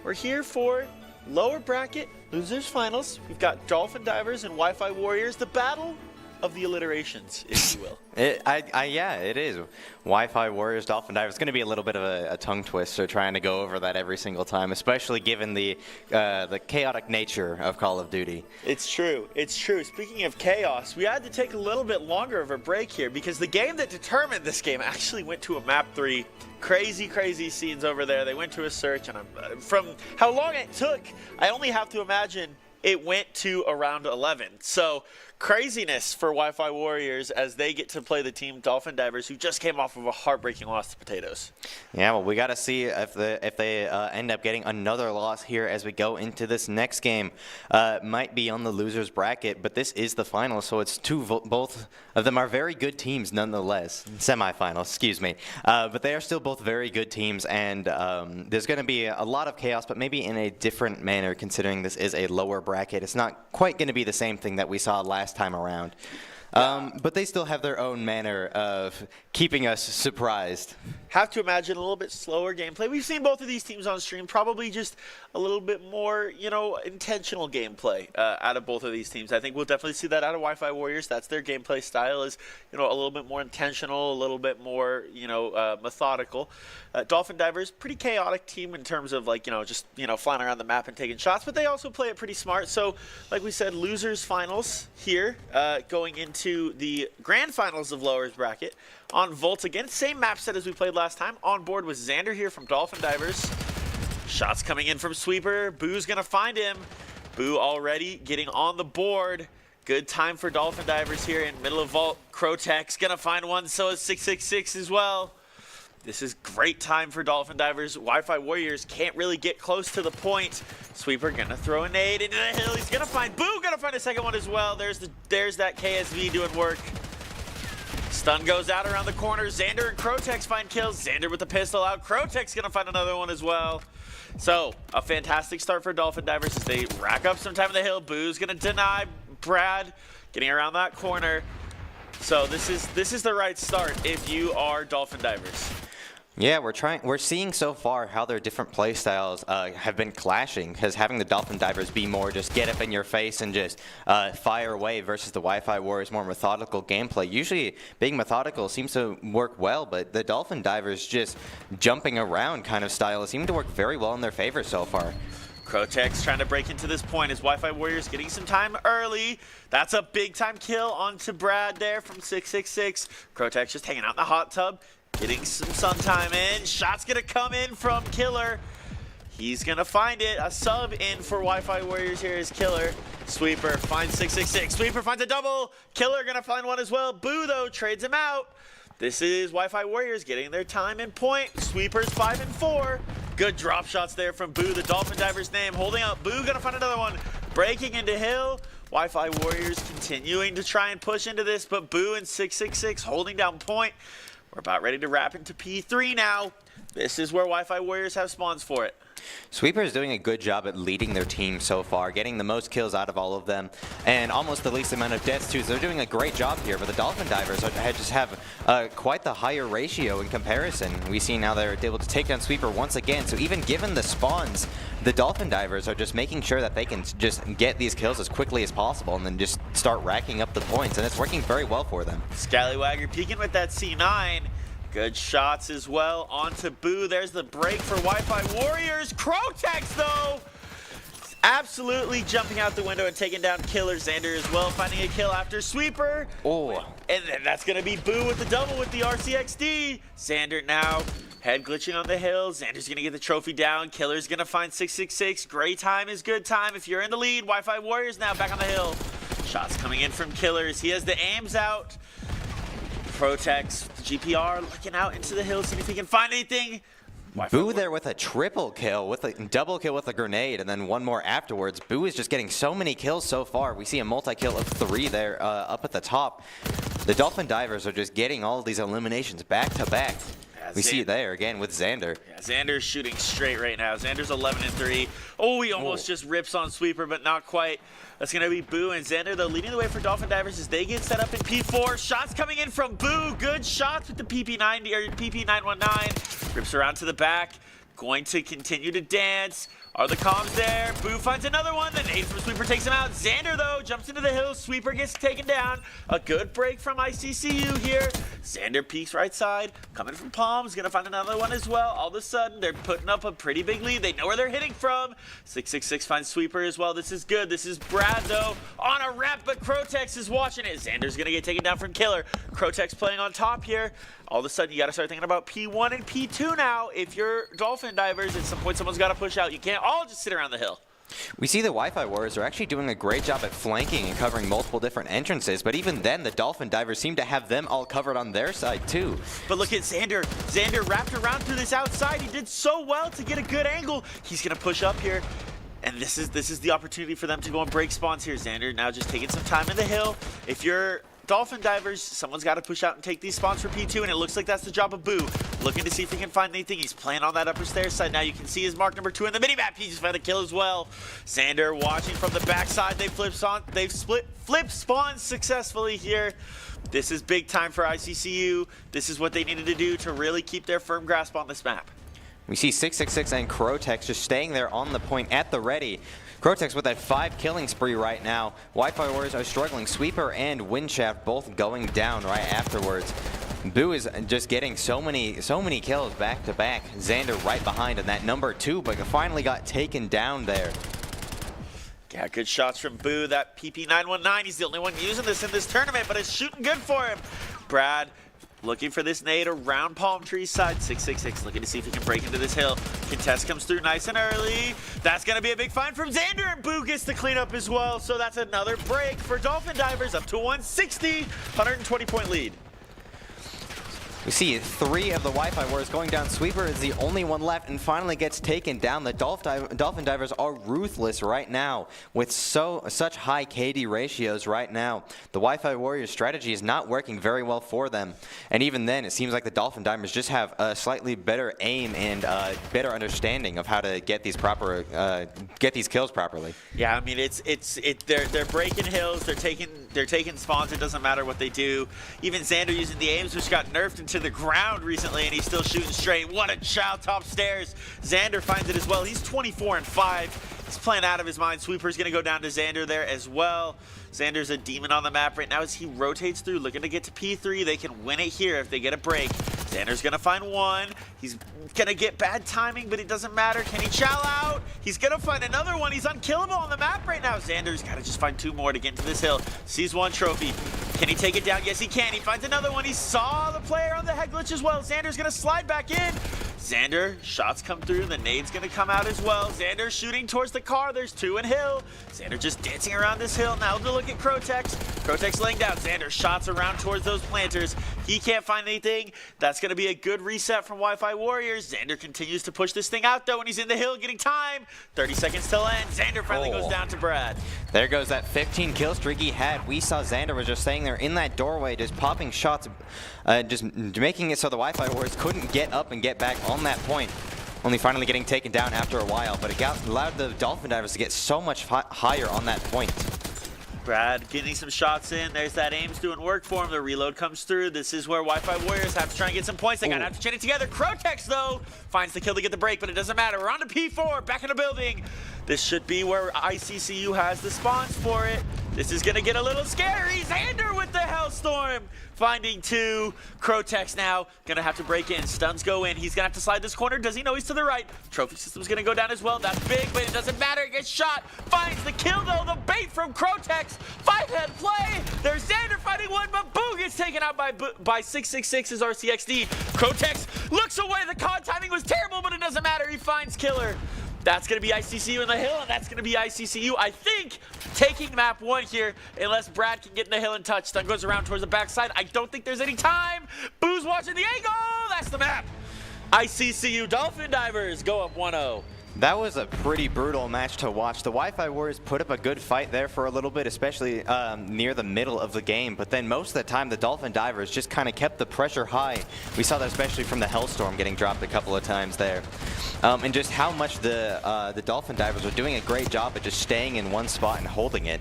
S1: We're here for lower bracket losers finals. We've got Dolphin Divers and Wi-Fi Warriors, the battle of the alliterations, if you will.
S2: Yeah, it is. Wi-Fi Warriors, Dolphin Divers. It's going to be a little bit of a tongue twister trying to go over that every single time, especially given the chaotic nature of Call of Duty.
S1: It's true. It's true. Speaking of chaos, we had to take a little bit longer of a break here because the game that determined this game actually went to a map 3. Crazy scenes over there. They went to a search, and from how long it took, I only have to imagine it went to around 11. So craziness for Wi-Fi Warriors as they get to play the team Dolphin Divers, who just came off of a heartbreaking loss to Potatoes.
S2: Yeah, well, we got to see if they end up getting another loss here as we go into this next game. Might be on the losers bracket, but this is the final, so it's both of them are very good teams nonetheless. Semifinals, excuse me. But they are still both very good teams, and there's going to be a lot of chaos, but maybe in a different manner considering this is a lower bracket. It's not quite going to be the same thing that we saw last time around. But they still have their own manner of keeping us surprised.
S1: Have to imagine a little bit slower gameplay. We've seen both of these teams on stream, probably just a little bit more, intentional gameplay out of both of these teams. I think we'll definitely see that out of Wi-Fi Warriors. That's their gameplay style, is, a little bit more intentional, a little bit more, methodical. Dolphin Divers, pretty chaotic team in terms of just flying around the map and taking shots, but they also play it pretty smart. So, like we said, losers finals here, going into the grand finals of lowers bracket. On Volt again, same map set as we played last time. On board with Xander here from Dolphin Divers. Shots coming in from Sweeper. Boo's gonna find him. Boo already getting on the board. Good time for Dolphin Divers here in middle of Vault. Crotech's gonna find one, so is 666 as well. This is great time for Dolphin Divers. Wi-Fi Warriors can't really get close to the point. Sweeper gonna throw a nade into the hill. He's gonna find Boo, gonna find a second one as well. There's that KSV doing work. Stun goes out around the corner. Xander and Crotex find kills. Xander with the pistol out. Crotex gonna find another one as well. So, a fantastic start for Dolphin Divers as they rack up some time in the hill. Boo's gonna deny Brad getting around that corner. So this is the right start if you are Dolphin Divers.
S2: Yeah, we're seeing so far how their different play styles have been clashing, because having the Dolphin Divers be more just get up in your face and just fire away versus the Wi-Fi Warriors more methodical gameplay. Usually being methodical seems to work well, but the Dolphin Divers just jumping around kind of style seem to work very well in their favor so far.
S1: Crotex trying to break into this point as Wi-Fi Warriors getting some time early. That's a big time kill onto Brad there from 666. Crotex just hanging out in the hot tub, getting some sun time in. Shot's gonna come in from Killer. He's gonna find it. A sub in for Wi-Fi Warriors here is Killer. Sweeper finds 666. Sweeper finds a double. Killer gonna find one as well. Boo though trades him out. This is Wi-Fi Warriors getting their time and point. Sweepers 5 and 4. Good drop shots there from Boo, the Dolphin Divers name. Holding up, Boo gonna find another one. Breaking into Hill. Wi-Fi Warriors continuing to try and push into this, but Boo and 666 holding down point. We're about ready to wrap into P3 now. This is where Wi-Fi Warriors have spawns for it.
S2: Sweeper is doing a good job at leading their team so far, getting the most kills out of all of them, and almost the least amount of deaths too. So they're doing a great job here, but the Dolphin Divers just have quite the higher ratio in comparison. We see now they're able to take down Sweeper once again, so even given the spawns, the Dolphin Divers are just making sure that they can just get these kills as quickly as possible and then just start racking up the points, and it's working very well for them.
S1: Scallywagger peeking with that C9. Good shots as well onto Boo. There's the break for Wi-Fi Warriors. Crotex, though, absolutely jumping out the window and taking down Killer. Xander as well, finding a kill after Sweeper.
S2: Oh.
S1: And then that's going to be Boo with the double with the RCXD. Xander now head glitching on the hill. Xander's going to get the trophy down. Killer's going to find 666. Great time is good time if you're in the lead. Wi-Fi Warriors now back on the hill. Shots coming in from Killers. He has the aims out. Protex, the GPR looking out into the hill, seeing if he can find anything.
S2: Boo there with a triple kill, with a double kill with a grenade, and then one more afterwards. Boo is just getting so many kills so far. We see a multi-kill of 3 there up at the top. The Dolphin Divers are just getting all of these eliminations back to back. We see it there again with Xander.
S1: Yeah, Xander's shooting straight right now. Xander's 11-3. Oh, he almost just rips on Sweeper, but not quite. That's going to be Boo and Xander, though, leading the way for Dolphin Divers as they get set up in P4. Shots coming in from Boo. Good shots with the PP90 or PP919. Rips around to the back. Going to continue to dance. Are the comms there? Boo finds another one. The nade from Sweeper takes him out. Xander, though, jumps into the hill. Sweeper gets taken down. A good break from ICCU here. Xander peeks right side. Coming from Palms. Going to find another one as well. All of a sudden, they're putting up a pretty big lead. They know where they're hitting from. 666 finds Sweeper as well. This is good. This is Brad, though, on a rep, but Crotex is watching it. Xander's going to get taken down from Killer. Crotex playing on top here. All of a sudden, you got to start thinking about P1 and P2 now. If you're Dolphin Divers, at some point, someone's got to push out. You can't all just sit around the hill.
S2: We see the Wi-Fi Warriors are actually doing a great job at flanking and covering multiple different entrances, but even then, the Dolphin Divers seem to have them all covered on their side, too.
S1: But look at Xander. Xander wrapped around through this outside. He did so well to get a good angle. He's going to push up here. And this is the opportunity for them to go and break spawns here. Xander now just taking some time in the hill. If you're Dolphin Divers, someone's got to push out and take these spawns for P2, and it looks like that's the job of Boo. Looking to see if he can find anything. He's playing on that upper stairs side. Now you can see his mark number 2 in the minimap. He just found a kill as well. Xander watching from the backside. They've flipped spawns successfully here. This is big time for ICCU. This is what they needed to do to really keep their firm grasp on this map.
S2: We see 666 and Crotex just staying there on the point at the ready. Crotex with that 5 killing spree right now. Wi-Fi Warriors are struggling. Sweeper and Windshaft both going down right afterwards. Boo is just getting so many kills back to back. Xander right behind in that number 2, but finally got taken down there.
S1: Yeah, good shots from Boo. That PP919, he's the only one using this in this tournament, but it's shooting good for him. Brad looking for this nade around Palm Tree side. 666 looking to see if he can break into this hill. Contest comes through nice and early. That's going to be a big find from Xander, and Boo gets the cleanup as well. So that's another break for Dolphin Divers, up to 160, 120-point lead.
S2: We see 3 of the Wi-Fi Warriors going down. Sweeper is the only one left and finally gets taken down. The Dolphin Divers are ruthless right now with such high KD ratios right now. The Wi-Fi Warriors strategy is not working very well for them. And even then, it seems like the Dolphin Divers just have a slightly better aim and better understanding of how to get these kills properly.
S1: Yeah, I mean they're breaking hills, they're taking spawns. It doesn't matter what they do. Even Xander using the aims, which got nerfed into the ground recently, and he's still shooting straight. What a child top stairs. Xander finds it as well. He's 24-5. He's playing out of his mind. Sweeper's going to go down to Xander there as well. Xander's a demon on the map right now as he rotates through, looking to get to P3. They can win it here if they get a break. Xander's going to find one. He's going to get bad timing, but it doesn't matter. Can he chow out? He's going to find another one. He's unkillable on the map right now. Xander's got to just find 2 more to get into this hill. Sees 1 trophy. Can he take it down? Yes, he can. He finds another one. He saw the player on the head glitch as well. Xander's going to slide back in. Xander, shots come through. The nade's going to come out as well. Xander shooting towards the car. There's 2 in hill. Xander just dancing around this hill. Now to look at Crotex. Crotex laying down. Xander shots around towards those planters. He can't find anything. That's going to be a good reset from Wi-Fi Warriors. Xander continues to push this thing out, though, and he's in the hill getting time. 30 seconds till end. Xander finally goes down to Brad.
S2: There goes that 15 kill streak he had. We saw Xander was just staying there in that doorway, just popping shots, just making it so the Wi-Fi Warriors couldn't get up and get back on that point. Only finally getting taken down after a while, but it allowed the Dolphin Divers to get so much higher on that point.
S1: Brad getting some shots in. There's that aims doing work for him. The reload comes through. This is where Wi-Fi Warriors have to try and get some points. They got to have to chain it together. Crotex, though, finds the kill to get the break, but it doesn't matter. We're on to P4, back in the building. This should be where ICCU has the spawns for it. This is going to get a little scary. Xander with the Hellstorm. Finding 2. Crotex now going to have to break in. Stuns go in. He's going to have to slide this corner. Does he know he's to the right? Trophy system's going to go down as well. That's big, but it doesn't matter. It gets shot. Finds the kill, though. The bait from Crotex. 5-head play. There's Xander fighting 1, but Boo gets taken out by 666's RCXD. Crotex looks away. The COD timing was terrible, but it doesn't matter. He finds Killer. That's going to be ICCU in the hill, and that's going to be ICCU, I think, taking map 1 here, unless Brad can get in the hill and touch. Stun goes around towards the backside. I don't think there's any time. Boo's watching the angle. That's the map. ICCU Dolphin Divers go up 1-0.
S2: That was a pretty brutal match to watch. The Wi-Fi Warriors put up a good fight there for a little bit, especially near the middle of the game. But then most of the time, the Dolphin Divers just kind of kept the pressure high. We saw that especially from the Hellstorm getting dropped a couple of times there. And just how much the Dolphin Divers were doing a great job at just staying in one spot and holding it.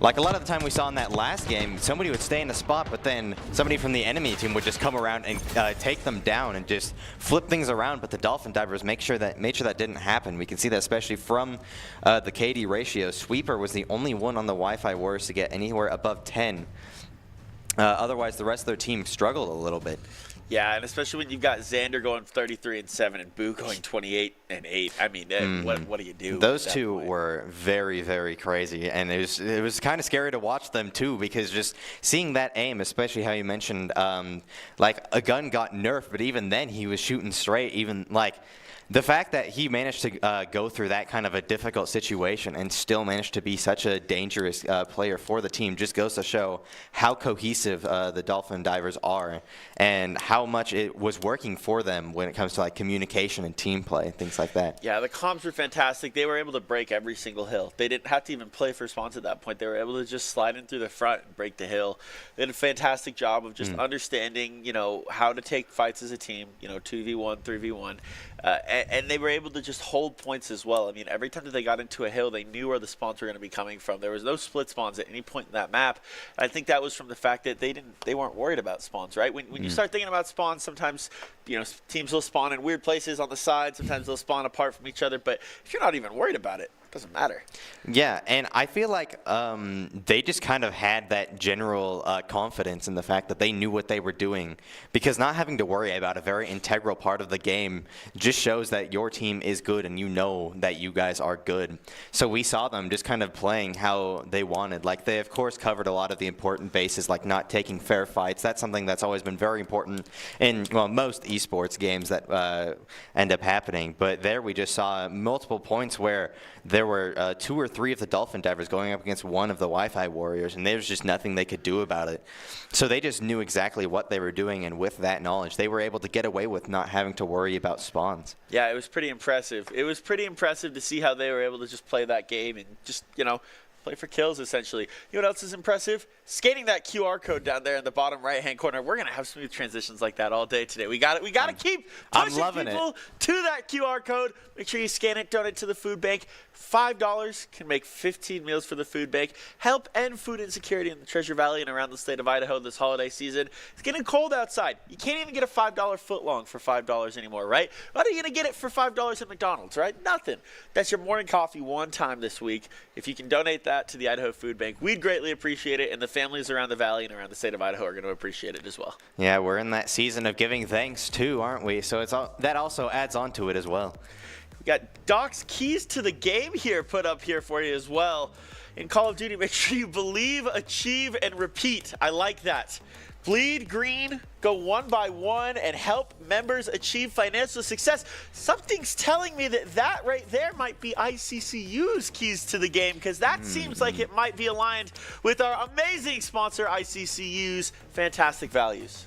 S2: Like a lot of the time we saw in that last game, somebody would stay in a spot, but then somebody from the enemy team would just come around and take them down and just flip things around. But the Dolphin Divers made sure that didn't happen. We can see that especially from the KD ratio. Sweeper was the only one on the Wi-Fi Warriors to get anywhere above 10. Otherwise, the rest of their team struggled a little bit.
S1: Yeah, and especially when you've got Xander going 33-7 and Boo going 28-8. I mean, what do you do?
S2: Those two were very, very crazy, and it was kind of scary to watch them too, because just seeing that aim, especially how you mentioned, like a gun got nerfed, but even then he was shooting straight. Even like the fact that he managed to go through that kind of a difficult situation and still managed to be such a dangerous player for the team just goes to show how cohesive the Dolphin Divers are and how much it was working for them when it comes to like communication and team play and things like that.
S1: Yeah, the comms were fantastic. They were able to break every single hill. They didn't have to even play for spawns at that point. They were able to just slide in through the front and break the hill. They did a fantastic job of just understanding, how to take fights as a team, 2v1, 3v1. And they were able to just hold points as well. I mean, every time that they got into a hill, they knew where the spawns were going to be coming from. There was no split spawns at any point in that map. And I think that was from the fact that they weren't worried about spawns, right? When you start thinking about spawns, sometimes teams will spawn in weird places on the side. Sometimes they'll spawn apart from each other. But if you're not even worried about it, it doesn't matter.
S2: Yeah, and I feel like they just kind of had that general confidence in the fact that they knew what they were doing, because not having to worry about a very integral part of the game just shows that your team is good and you know that you guys are good. So we saw them just kind of playing how they wanted. Like they, of course, covered a lot of the important bases, like not taking fair fights. That's something that's always been very important in, most esports games that end up happening. But there we just saw multiple points where there were 2 or 3 of the Dolphin Divers going up against one of the Wi-Fi Warriors, and there was just nothing they could do about it. So they just knew exactly what they were doing, and with that knowledge, they were able to get away with not having to worry about spawns.
S1: Yeah, it was pretty impressive. It was pretty impressive to see how they were able to just play that game and just, play for kills, essentially. You know what else is impressive? Skating that QR code down there in the bottom right-hand corner. We're going to have smooth transitions like that all day today. We got to keep pushing people to that QR code. Make sure you scan it, donate to the food bank. $5 can make 15 meals for the food bank. Help end food insecurity in the Treasure Valley and around the state of Idaho this holiday season. It's getting cold outside. You can't even get a $5 footlong for $5 anymore, right? What are you going to get it for $5 at McDonald's, right? Nothing. That's your morning coffee one time this week. If you can donate that to the Idaho Food Bank, we'd greatly appreciate it, and the families around the valley and around the state of Idaho are going to appreciate it as well.
S2: Yeah, we're in that season of giving thanks too, aren't we? So that also adds on to it as well.
S1: We got Doc's keys to the game here put up here for you as well. In Call of Duty, make sure you believe, achieve, and repeat. I like that. Bleed green, go one by one, and help members achieve financial success. Something's telling me that right there might be ICCU's keys to the game, because that seems like it might be aligned with our amazing sponsor, ICCU's fantastic values.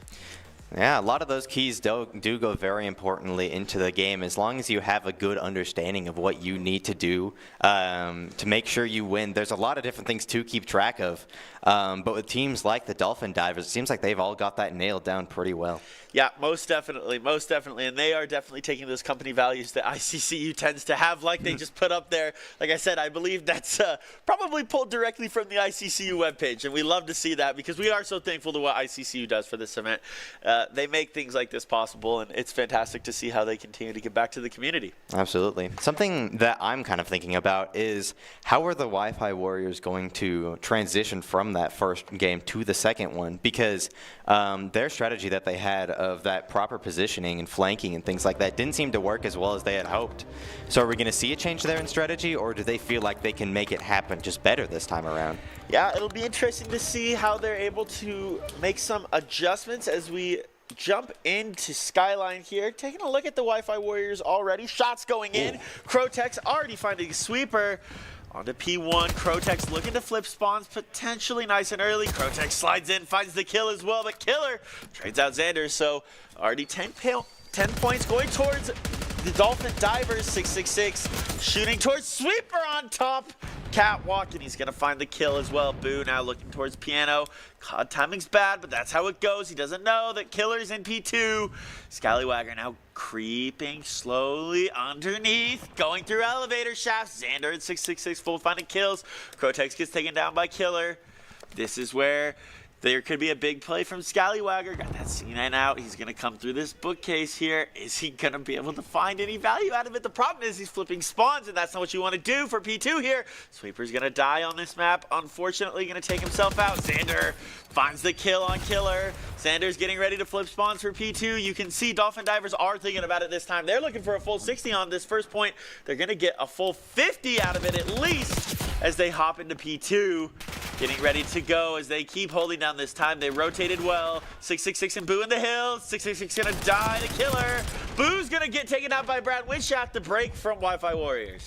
S2: Yeah, a lot of those keys do go very importantly into the game, as long as you have a good understanding of what you need to do to make sure you win. There's a lot of different things to keep track of, but with teams like the Dolphin Divers, it seems like they've all got that nailed down pretty well.
S1: Yeah, most definitely, and they are definitely taking those company values that ICCU tends to have, like they just put up there. Like I said, I believe that's probably pulled directly from the ICCU webpage, and we love to see that because we are so thankful to what ICCU does for this event. They make things like this possible, and it's fantastic to see how they continue to give back to the community. Absolutely.
S2: Something that I'm kind of thinking about is how are the Wi-Fi Warriors going to transition from that first game to the second one, because their strategy that they had of that proper positioning and flanking and things like that didn't seem to work as well as they had hoped. So are we going to see a change there in strategy, or do they feel like they can make it happen just better this time around?
S1: Yeah, it'll be interesting to see how they're able to make some adjustments as we jump into Skyline here. Taking a look at the Wi-Fi Warriors already. Shots going in. Crotex already finding a sweeper. On to P1. Crotex looking to flip spawns, potentially nice and early. Crotex slides in, finds the kill as well, but Killer trades out Xander. So already 10 points going towards the Dolphin Divers, 666, shooting towards Sweeper on top. Catwalk, and he's going to find the kill as well. Boo now looking towards Piano. COD timing's bad, but that's how it goes. He doesn't know that Killer's in P2. Scallywagger now creeping slowly underneath, going through elevator shafts. Xander at 666, full finding kills. Crotex gets taken down by Killer. This is where there could be a big play from Scallywagger. Got that C9 out. He's going to come through this bookcase here. Is he going to be able to find any value out of it? The problem is he's flipping spawns, and that's not what you want to do for P2 here. Sweeper's going to die on this map. Unfortunately, going to take himself out. Xander finds the kill on Killer. Xander's getting ready to flip spawns for P2. You can see Dolphin Divers are thinking about it this time. They're looking for a full 60 on this first point. They're going to get a full 50 out of it at least as they hop into P2. Getting ready to go as they keep holding down this time. They rotated well. 666 and Boo in the hills. 666 gonna die to Killer. Boo's gonna get taken out by Brad Windshaft to break from Wi-Fi Warriors.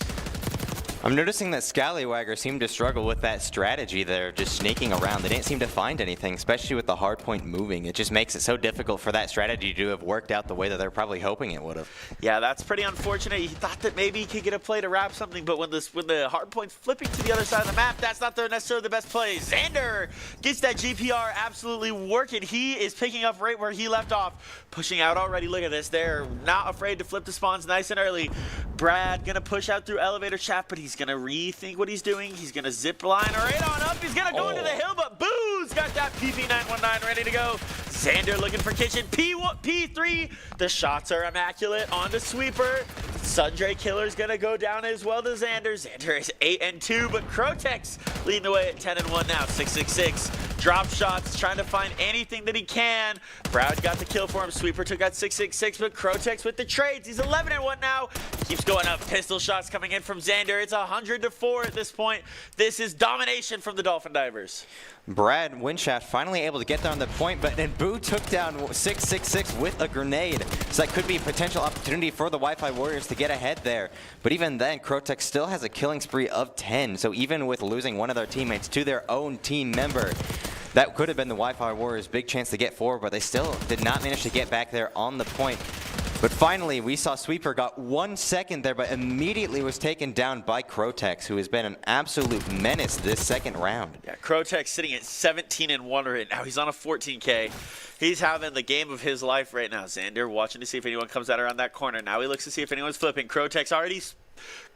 S2: I'm noticing that Scallywagger seemed to struggle with that strategy there, just sneaking around. They didn't seem to find anything, especially with the hard point moving. It just makes it so difficult for that strategy to have worked out the way that they're probably hoping it would have.
S1: Yeah, that's pretty unfortunate. He thought that maybe he could get a play to wrap something, but when the hard point's flipping to the other side of the map, that's not necessarily the best play. Xander gets that GPR absolutely working. He is picking up right where he left off, pushing out already. Look at this. They're not afraid to flip the spawns nice and early. Brad gonna push out through elevator shaft, but he's gonna rethink what he's doing. He's gonna zip line right on up. He's gonna go into the hill, but Boo's got that PP919 ready to go. Xander looking for kitchen. P3. The shots are immaculate onto Sweeper. Sundre Killer's gonna go down as well to Xander. Xander is 8-2, but Crotex leading the way at 10-1 now. 666. Drop shots, trying to find anything that he can. Brad got the kill for him. Sweeper took out 666, but Crotex with the trades. He's 11-1 now. Keeps going up. Pistol shots coming in from Xander. It's 100-4 at this point. This is domination from the Dolphin Divers.
S2: Brad Windshaft finally able to get there on the point, but then Boo took down 666 with a grenade. So that could be a potential opportunity for the Wi-Fi Warriors to get ahead there. But even then, Crotex still has a killing spree of 10. So even with losing one of their teammates to their own team member, that could have been the Wi-Fi Warriors' big chance to get forward, but they still did not manage to get back there on the point. But finally, we saw Sweeper got 1 second there, but immediately was taken down by Crotex, who has been an absolute menace this second round.
S1: Yeah, Crotex sitting at 17-1 right now. He's on a 14K. He's having the game of his life right now. Xander watching to see if anyone comes out around that corner. Now he looks to see if anyone's flipping. Crotex already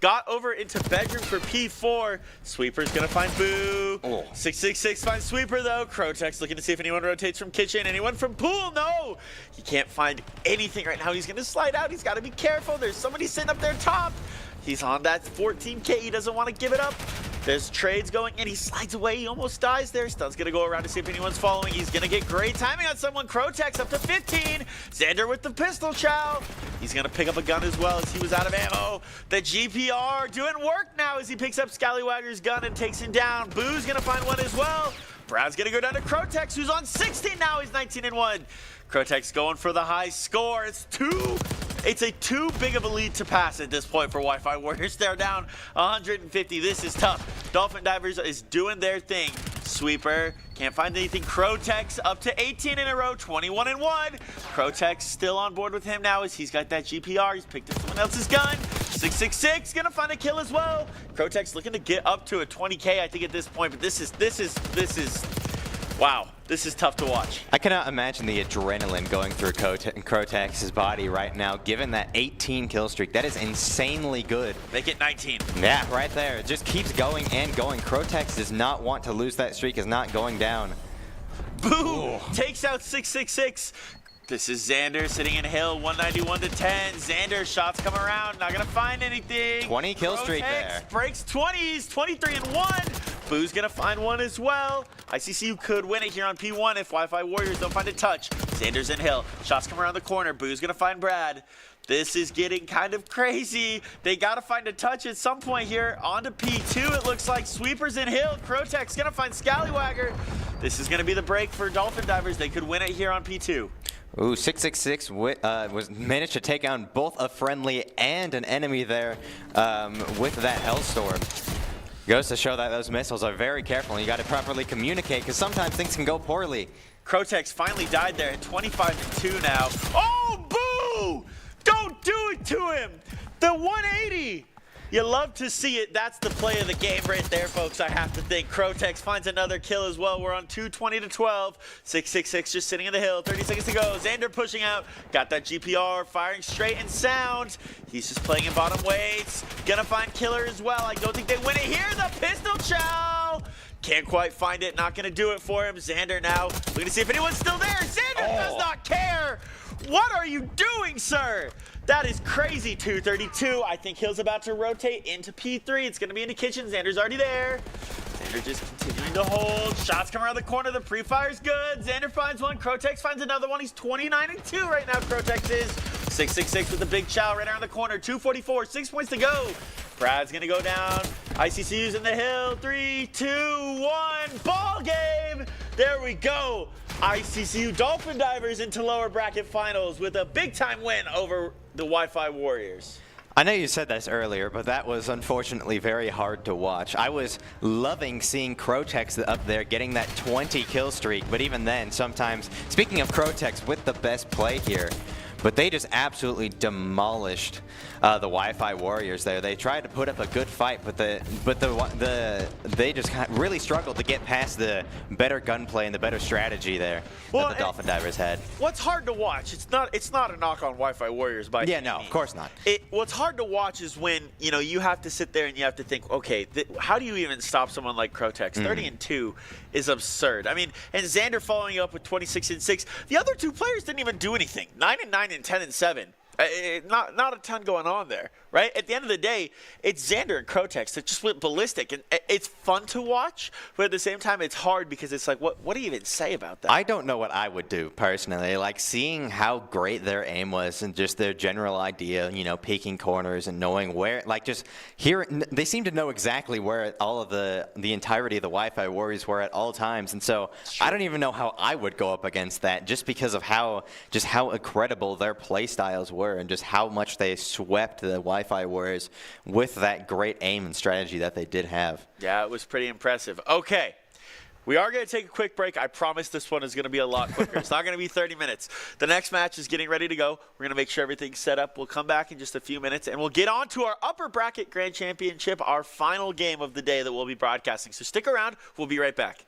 S1: got over into bedroom for P4. Sweeper's gonna find Boo. 666 finds Sweeper though. Crotex looking to see if anyone rotates from kitchen. Anyone from pool? No! He can't find anything right now. He's gonna slide out. He's gotta be careful. There's somebody sitting up there top. He's on that 14K. He doesn't want to give it up. There's trades going in. He slides away. He almost dies there. Stun's going to go around to see if anyone's following. He's going to get great timing on someone. Crotex up to 15. Xander with the pistol chow. He's going to pick up a gun as well as he was out of ammo. The GPR doing work now as he picks up Scallywagger's gun and takes him down. Boo's going to find one as well. Brad's going to go down to Crotex, who's on 16 now. He's 19-1. Crotex going for the high score. It's a too big of a lead to pass at this point for Wi-Fi Warriors. They're down 150. This is tough. Dolphin Divers is doing their thing. Sweeper can't find anything. Crotex up to 18 in a row, 21-1. Crotex still on board with him now as he's got that GPR. He's picked up someone else's gun. 666 gonna find a kill as well. Crotex looking to get up to a 20K, I think, at this point. But this is wow. This is tough to watch.
S2: I cannot imagine the adrenaline going through Crotex's body right now, given that 18 kill streak. That is insanely good.
S1: Make it 19.
S2: Yeah, right there. It just keeps going and going. Crotex does not want to lose that streak. Is not going down.
S1: Boo! Takes out 666. This is Xander sitting in hill, 191 to 10. Xander shots come around, not gonna find anything.
S2: 20 kill streak there.
S1: Breaks 20s, 23-1. Boo's gonna find one as well. ICCU could win it here on P1 if Wi-Fi Warriors don't find a touch. Xander's in hill, shots come around the corner. Boo's gonna find Brad. This is getting kind of crazy. They gotta find a touch at some point here. On to P2, it looks like. Sweeper's in hill. Crotex gonna find Scallywagger. This is gonna be the break for Dolphin Divers. They could win it here on P2.
S2: Ooh, 666 was managed to take on both a friendly and an enemy there with that Hellstorm. Goes to show that those missiles are very careful and you got to properly communicate because sometimes things can go poorly.
S1: Crotex finally died there at 25-2 now. Oh, Boo! Don't do it to him! 180. You love to see it. That's the play of the game right there, folks. I have to think. Crotex finds another kill as well. We're on 220 to 12. 666 just sitting in the hill. 30 seconds to go. Xander pushing out. Got that GPR, firing straight and sound. He's just playing in bottom weights. Gonna find killer as well. I don't think they win it here. The pistol chow. Can't quite find it. Not gonna do it for him. Xander now looking to see if anyone's still there. Xander does not care. What are you doing, sir? That is crazy. 232. I think Hill's about to rotate into P3. It's going to be in the kitchen. Xander's already there. Xander just continuing to hold. Shots come around the corner. The pre-fire's good. Xander finds one. Crotex finds another one. He's 29 and 2 right now, Crotex is. 666 with the big chow right around the corner. 244. 6 points to go. Brad's going to go down. ICCU's in the hill. 3, 2, 1. Ball game. There we go. ICCU Dolphin Divers into lower bracket finals with a big-time win over the Wi-Fi Warriors.
S2: I know you said this earlier, but that was unfortunately very hard to watch. I was loving seeing Crotex up there getting that 20 kill streak, but even then, sometimes, speaking of Crotex with the best play here, but they just absolutely demolished the Wi-Fi Warriors there. They tried to put up a good fight, but they just really struggled to get past the better gunplay and the better strategy there that the Dolphin Divers had.
S1: What's hard to watch? It's not a knock on Wi-Fi Warriors by
S2: Yeah, no, of course not.
S1: What's hard to watch is when you have to sit there and you have to think, okay, how do you even stop someone like Crotex? 30 and 2 is absurd. I mean, and Xander following up with 26 and 6. The other two players didn't even do anything. 9 and 9 and 10 and 7. Not a ton going on there, right? At the end of the day, it's Xander and Crotex that just went ballistic, and it's fun to watch, but at the same time, it's hard because it's like, what do you even say about that?
S2: I don't know what I would do personally. Like seeing how great their aim was and just their general idea, peeking corners and knowing where, like just hearing, they seem to know exactly where all of the entirety of the Wi-Fi Warriors were at all times, and so I don't even know how I would go up against that, just because of how incredible their play styles were. And just how much they swept the Wi-Fi Warriors with that great aim and strategy that they did have.
S1: Yeah, it was pretty impressive. Okay, we are going to take a quick break. I promise this one is going to be a lot quicker. It's not going to be 30 minutes. The next match is getting ready to go. We're going to make sure everything's set up. We'll come back in just a few minutes, and we'll get on to our upper bracket grand championship, our final game of the day that we'll be broadcasting. So stick around. We'll be right back.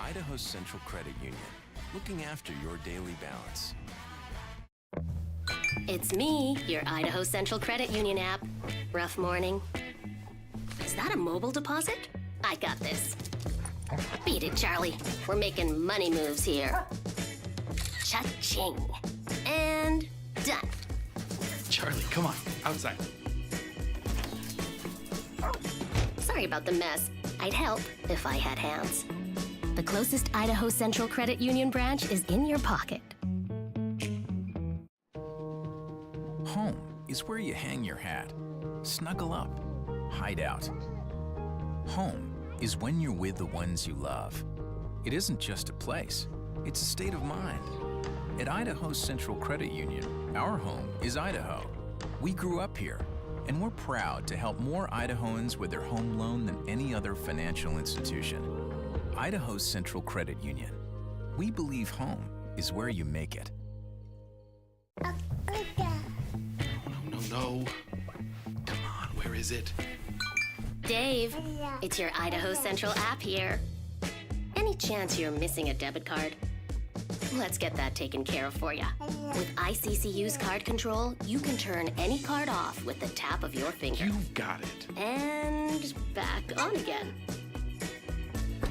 S3: Idaho Central Credit Union, looking after your daily balance.
S4: It's me, your Idaho Central Credit Union app. Rough morning. Is that a mobile deposit? I got this. Beat it, Charlie. We're making money moves here. Cha-ching. And done.
S5: Charlie, come on, outside.
S4: Sorry about the mess. I'd help if I had hands. The closest Idaho Central Credit Union branch is in your pocket.
S3: Home is where you hang your hat, snuggle up, hide out. Home is when you're with the ones you love. It isn't just a place, it's a state of mind. At Idaho Central Credit Union, our home is Idaho. We grew up here, and we're proud to help more Idahoans with their home loan than any other financial institution. Idaho Central Credit Union. We believe home is where you make it.
S5: No. Come on, where is it?
S4: Dave, it's your Idaho Central app here. Any chance you're missing a debit card? Let's get that taken care of for you. With ICCU's card control, you can turn any card off with the tap of your finger.
S5: You've got it.
S4: And back on again.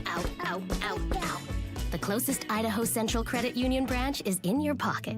S4: Ow, ow, ow, ow. The closest Idaho Central Credit Union branch is in your pocket.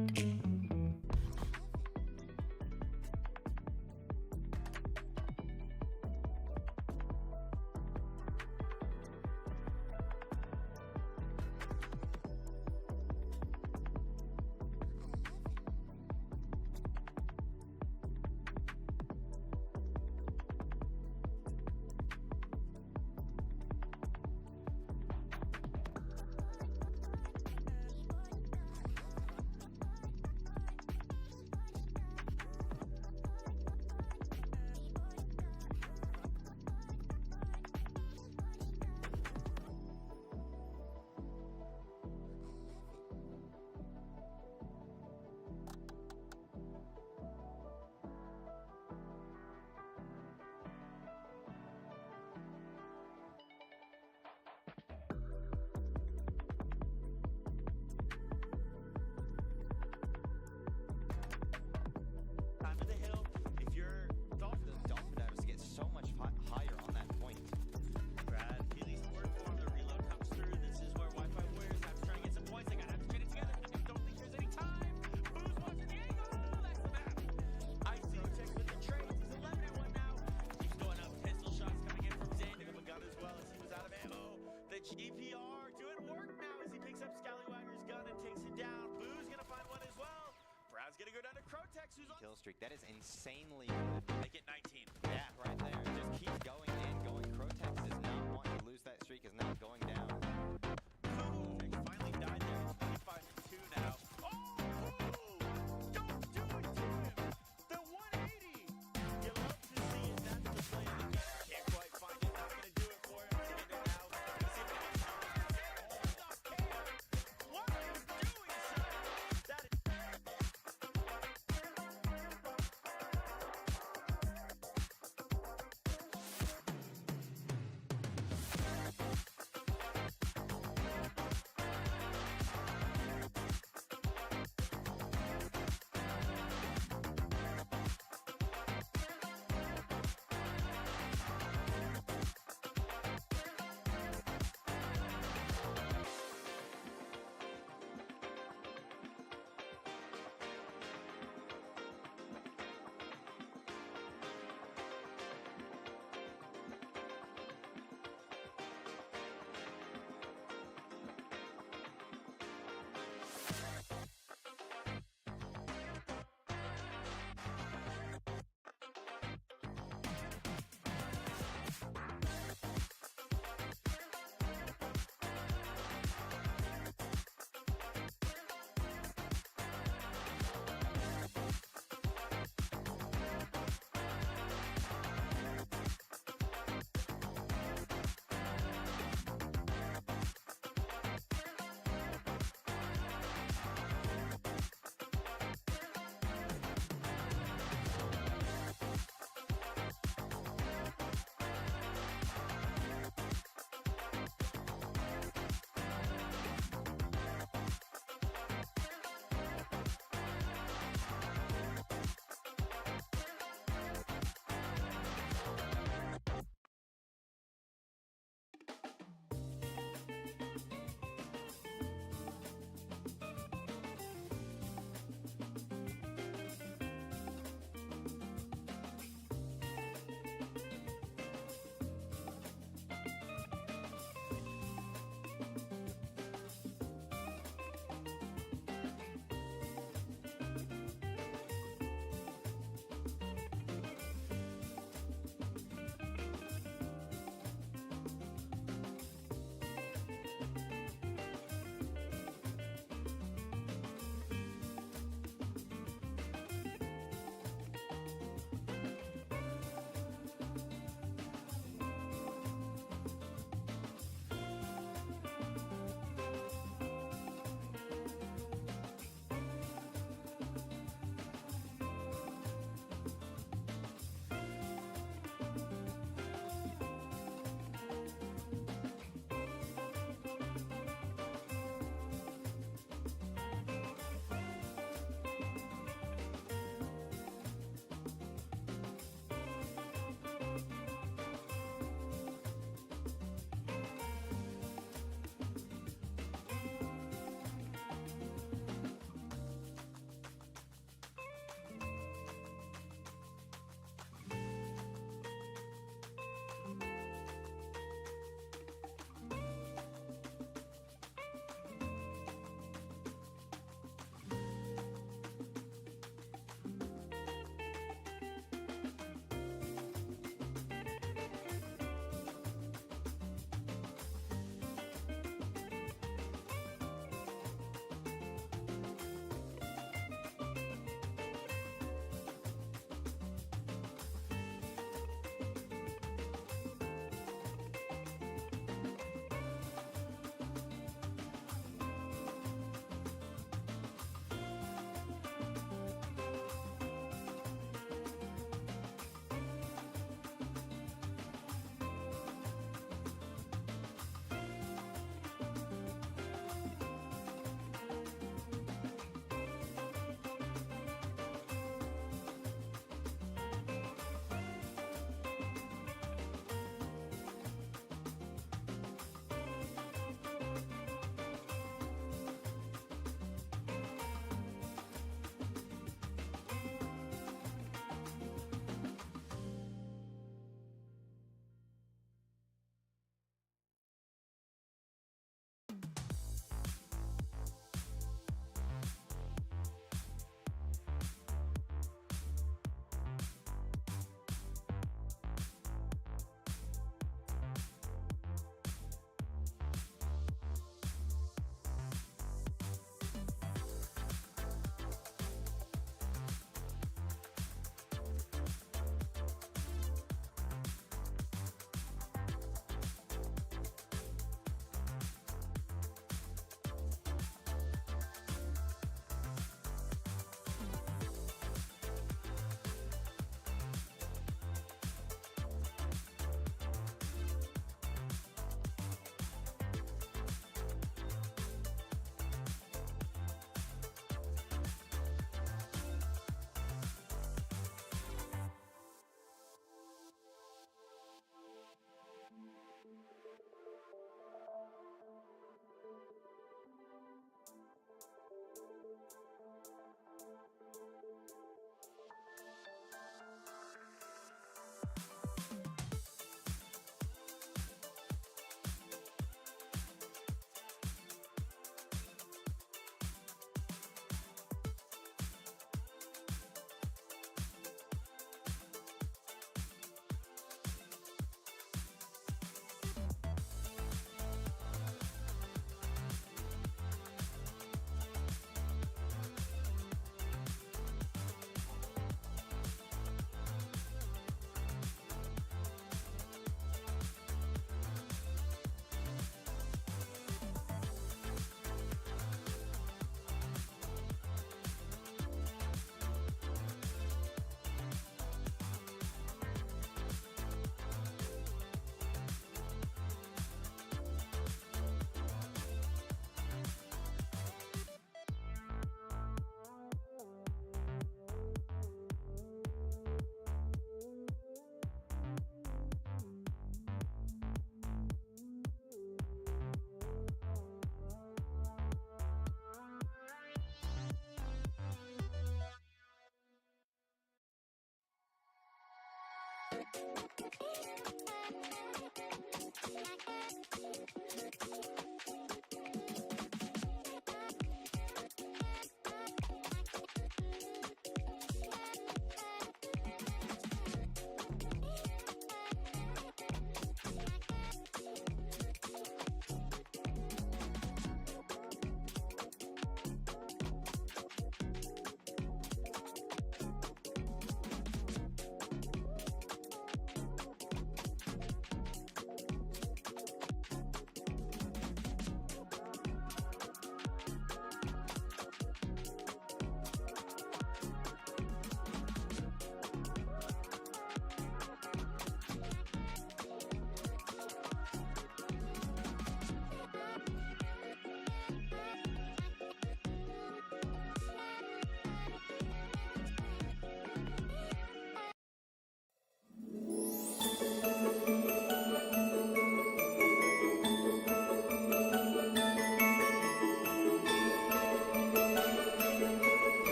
S2: streak. That is insanely good.
S1: Make it 19.
S2: Yeah, right there. Just keeps going and going. Crotex does not want to lose that streak, is not going down.
S1: Crotex finally died there. It's 25-2 now. Oh! Don't do it to him! The 180! You love to see it. That's the play of the game. Can't quite find it. Not going to do it for him. Seeing it now. Let's see if it what are you doing, son? That is...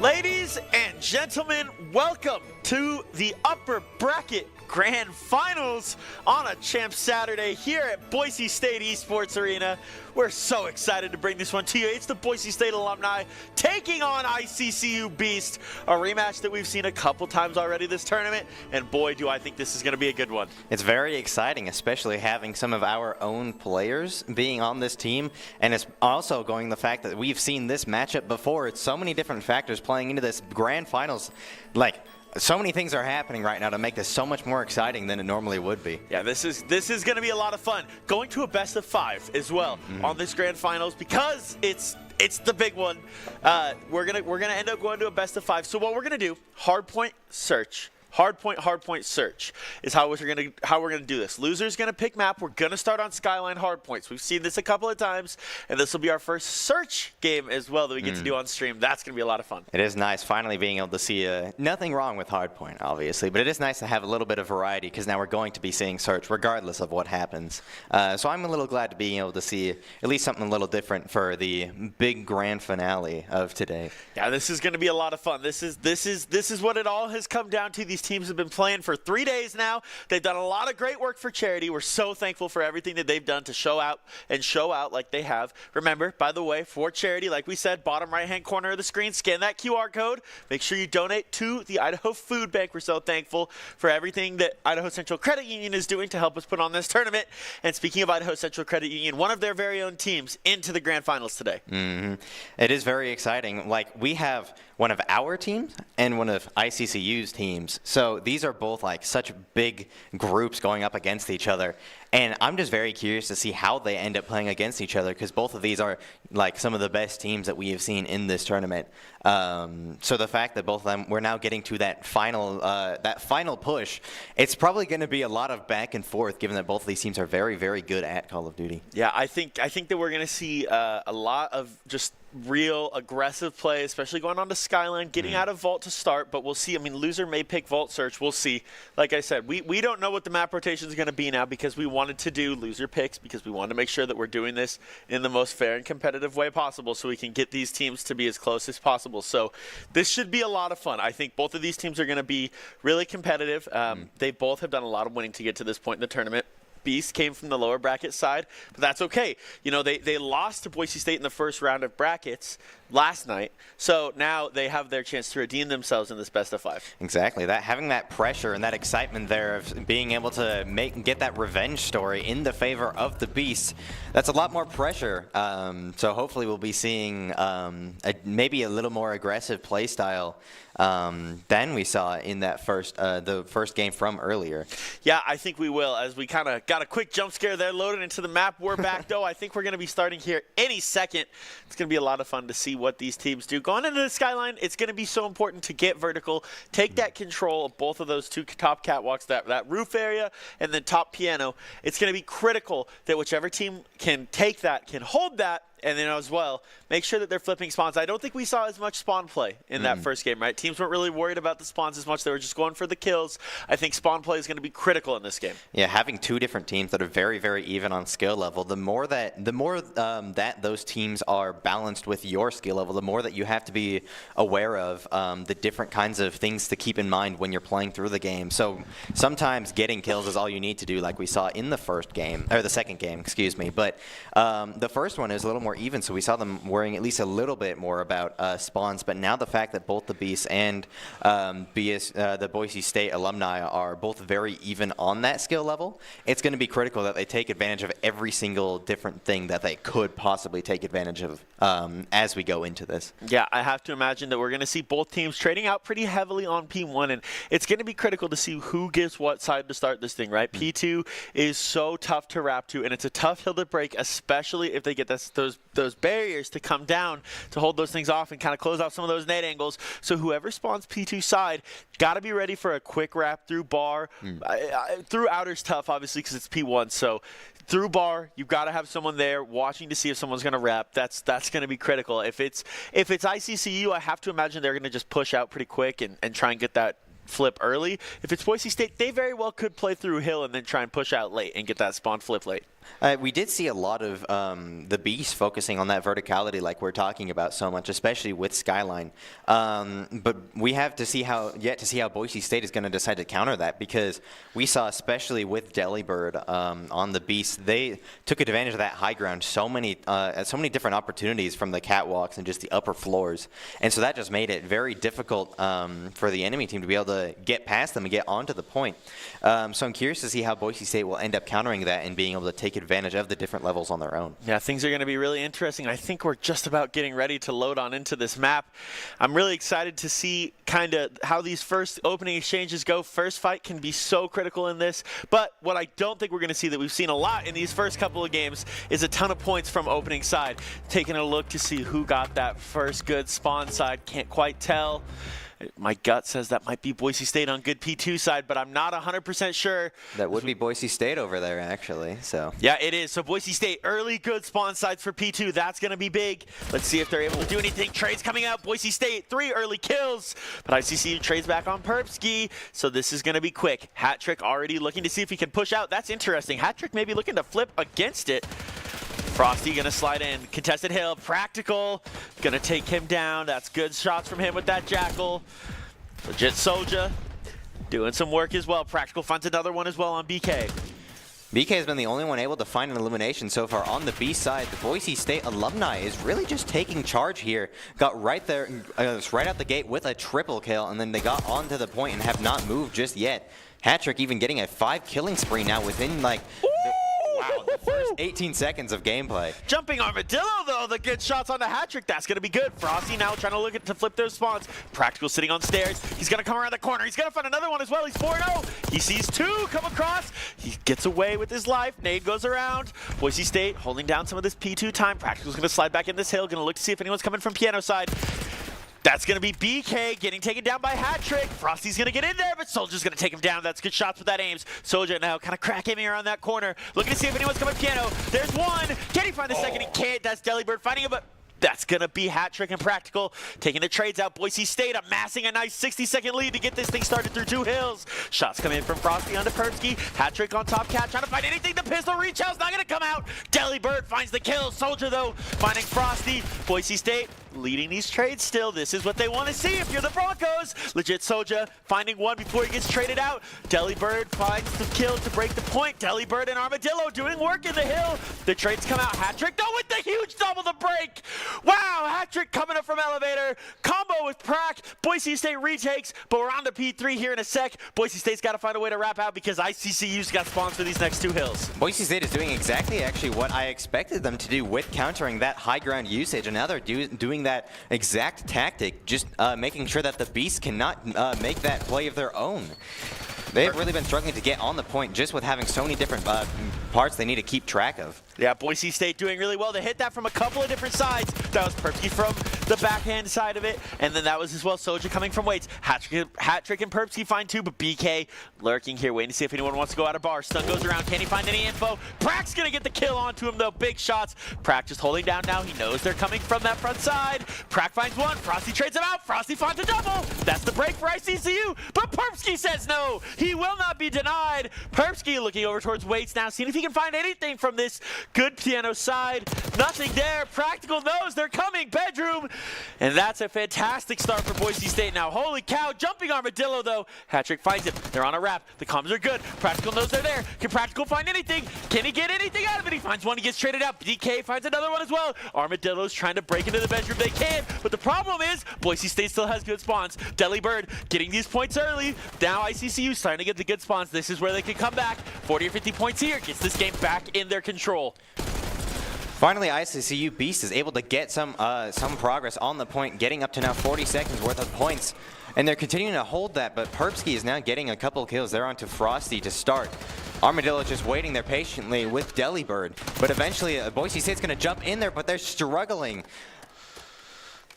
S1: Ladies and gentlemen, welcome to the upper bracket grand finals on a Champ Saturday here at Boise State Esports Arena. We're so excited to bring this one to you. It's the Boise State alumni taking on ICCU Beast, a rematch that we've seen a couple times already this tournament, and boy, do I think this is going to be a good one.
S2: It's very exciting, especially having some of our own players being on this team, and it's also going the fact that we've seen this matchup before. It's so many different factors playing into this grand finals. Like, so many things are happening right now to make this so much more exciting than it normally would be.
S1: Yeah, this is going to be a lot of fun. Going to a best of 5 as well on this grand finals because it's the big one. We're gonna end up going to a best of 5. So what we're gonna do, hardpoint search. Hardpoint search is how we're gonna do this. Loser's gonna pick map. We're gonna start on Skyline hardpoints. We've seen this a couple of times, and this will be our first search game as well that we get to do on stream. That's gonna be a lot of fun.
S2: It is nice finally being able to see nothing wrong with hardpoint, obviously, but it is nice to have a little bit of variety because now we're going to be seeing search regardless of what happens. So I'm a little glad to be able to see at least something a little different for the big grand finale of today.
S1: Yeah, this is gonna be a lot of fun. This is what it all has come down to. These teams have been playing for 3 days now. They've done a lot of great work for charity. We're so thankful for everything that they've done to show out like they have. Remember, by the way, for charity, like we said, bottom right-hand corner of the screen, scan that QR code. Make sure you donate to the Idaho Food Bank. We're so thankful for everything that Idaho Central Credit Union is doing to help us put on this tournament. And speaking of Idaho Central Credit Union, one of their very own teams into the grand finals today.
S2: It is very exciting. Like, we have one of our teams and one of ICCU's teams. So these are both like such big groups going up against each other. And I'm just very curious to see how they end up playing against each other because both of these are like some of the best teams that we have seen in this tournament. So the fact that both of them, we're now getting to that final push, it's probably going to be a lot of back and forth given that both of these teams are very, very good at Call of Duty.
S1: Yeah, I think that we're going to see a lot of just real aggressive play, especially going on to Skyline, getting out of Vault to start, but we'll see. I mean, loser may pick Vault Search. We'll see. Like I said, we don't know what the map rotation is going to be now because we wanted to do loser picks because we wanted to make sure that we're doing this in the most fair and competitive way possible so we can get these teams to be as close as possible. So this should be a lot of fun. I think both of these teams are going to be really competitive. They both have done a lot of winning to get to this point in the tournament. Beast came from the lower bracket side, but that's okay. You know, they lost to Boise State in the first round of brackets last night, so now they have their chance to redeem themselves in this best of 5.
S2: Exactly. Having that pressure and that excitement there of being able to get that revenge story in the favor of the Beast, that's a lot more pressure. So hopefully we'll be seeing maybe a little more aggressive play style than we saw in that the first game from earlier.
S1: Yeah, I think we will. As we kind of got a quick jump scare there, loaded into the map. We're back, though. I think we're going to be starting here any second. It's going to be a lot of fun to see what these teams do. Going into the Skyline, it's going to be so important to get vertical, take that control of both of those two top catwalks, that roof area and then top piano. It's going to be critical that whichever team can take that, can hold that, and then as well, make sure that they're flipping spawns. I don't think we saw as much spawn play in that first game, right? Teams weren't really worried about the spawns as much. They were just going for the kills. I think spawn play is going to be critical in this game.
S2: Yeah, having two different teams that are very, very even on skill level, the more that those teams are balanced with your skill level, the more that you have to be aware of the different kinds of things to keep in mind when you're playing through the game. So sometimes getting kills is all you need to do, like we saw in the first game, or the second game, excuse me. But the first one is a little more even, so we saw them worrying at least a little bit more about spawns. But now the fact that both the Beasts and the Boise State alumni are both very even on that skill level, it's going to be critical that they take advantage of every single different thing that they could possibly take advantage of as we go into this.
S1: Yeah, I have to imagine that we're going to see both teams trading out pretty heavily on P1, and it's going to be critical to see who gives what side to start this thing, right? P2 is so tough to wrap to, and it's a tough hill to break, especially if they get those barriers to come down to hold those things off and kind of close off some of those nade angles. So whoever spawns P2 side, got to be ready for a quick wrap through bar. Through outer's tough, obviously, because it's P1. So through bar, you've got to have someone there watching to see if someone's going to wrap. That's going to be critical. If it's ICCU, I have to imagine they're going to just push out pretty quick and try and get that flip early. If it's Boise State, they very well could play through hill and then try and push out late and get that spawn flip late.
S2: We did see a lot of the Beast focusing on that verticality like we're talking about so much, especially with Skyline. But we have to see how Boise State is going to decide to counter that, because we saw, especially with Delibird on the Beast, they took advantage of that high ground so many different opportunities from the catwalks and just the upper floors. And so that just made it very difficult for the enemy team to be able to get past them and get onto the point. So I'm curious to see how Boise State will end up countering that and being able to take advantage of the different levels on their own.
S1: Yeah, things are going to be really interesting. I think we're just about getting ready to load on into this map. I'm really excited to see kind of how these first opening exchanges go. First fight can be so critical in this, but what I don't think we're going to see that we've seen a lot in these first couple of games is a ton of points from opening side. Taking a look to see who got that first good spawn side, can't quite tell. My gut says that might be Boise State on good P2 side, but I'm not 100% sure.
S2: That would be Boise State over there, actually. So
S1: yeah, it is. So Boise State, early good spawn sides for P2. That's going to be big. Let's see if they're able to do anything. Trades coming out. Boise State, 3 early kills. But ICCU trades back on Perpski. So this is going to be quick. Hat Trick already looking to see if he can push out. That's interesting. Hat Trick maybe looking to flip against it. Frosty gonna slide in, contested hill, Practical, gonna take him down. That's good shots from him with that Jackal. Legit Soldier, doing some work as well. Practical finds another one as well on BK.
S2: BK has been the only one able to find an elimination so far on the B side. The Boise State alumni is really just taking charge here. Got right there, right out the gate with a triple kill, and then they got onto the point and have not moved just yet. Hat-trick even getting a 5 killing spree now within like... Wow, the first 18 seconds of gameplay.
S1: Jumping Armadillo, though, the good shots on the hat trick. That's going to be good. Frosty now trying to look to flip those spawns. Practical sitting on stairs. He's going to come around the corner. He's going to find another one as well. He's 4-0. He sees 2 come across. He gets away with his life. Nade goes around. Boise State holding down some of this P2 time. Practical's going to slide back in this hill. Going to look to see if anyone's coming from piano side. That's going to be BK getting taken down by Hat-trick. Frosty's going to get in there, but Soldier's going to take him down. That's good shots with that aims. Soldier now kind of crack aiming around that corner. Looking to see if anyone's coming piano. There's one. Can he find the second? He can't. That's Delibird finding him, but that's going to be Hat-trick and Practical taking the trades out. Boise State amassing a nice 60-second lead to get this thing started through 2 hills. Shots come in from Frosty onto Persky. Hat-trick on top cat, trying to find anything. The pistol reach out's not going to come out. Delibird finds the kill. Soldier, though, finding Frosty. Boise State leading these trades still. This is what they want to see if you're the Broncos. Legit Soldier finding one before he gets traded out. Delibird finds the kill to break the point. Delibird and Armadillo doing work in the hill. The trades come out. Hat-trick, though, with the huge double to break. Wow, Hat-trick coming up from elevator. Combo with Prac. Boise State retakes, but we're on to P3 here in a sec. Boise State's got to find a way to wrap out because ICCU's got spawns for these next 2 hills.
S2: Boise State is doing exactly actually what I expected them to do with countering that high ground usage, and now they're doing that exact tactic, just making sure that the Beasts cannot make that play of their own. They've really been struggling to get on the point just with having so many different parts they need to keep track of.
S1: Yeah, Boise State doing really well. They hit that from a couple of different sides. That was Perky from the backhand side of it. And then that was as well Soja coming from weights. Hat trick and Perpsky find 2, but BK lurking here, waiting to see if anyone wants to go out of bar. Stun goes around. Can he find any info? Prack's going to get the kill onto him, though. Big shots. Prack just holding down now. He knows they're coming from that front side. Prack finds 1. Frosty trades him out. Frosty finds a double. That's the break for ICCU, but Perpsky says no. He will not be denied. Perpsky looking over towards weights now, seeing if he can find anything from this good piano side. Nothing there. Practical knows they're coming. Bedroom. And that's a fantastic start for Boise State now. Holy cow. Jumping Armadillo, though. Hat-trick finds him. They're on a wrap. The comms are good. Practical knows they're there. Can Practical find anything? Can he get anything out of it? He finds one. He gets traded out. DK finds another one as well. Armadillo's trying to break into the bedroom. They can. But the problem is Boise State still has good spawns. Delibird getting these points early. Now ICCU starting to get the good spawns. This is where they could come back. 40 or 50 points here. Gets this game back in their control.
S2: Finally, ICCU Beast is able to get some progress on the point, getting up to now 40 seconds worth of points. And they're continuing to hold that, but Perpsky is now getting a couple kills. They're on to Frosty to start. Armadillo just waiting there patiently with Delibird. But eventually, Boise State's going to jump in there, but they're struggling.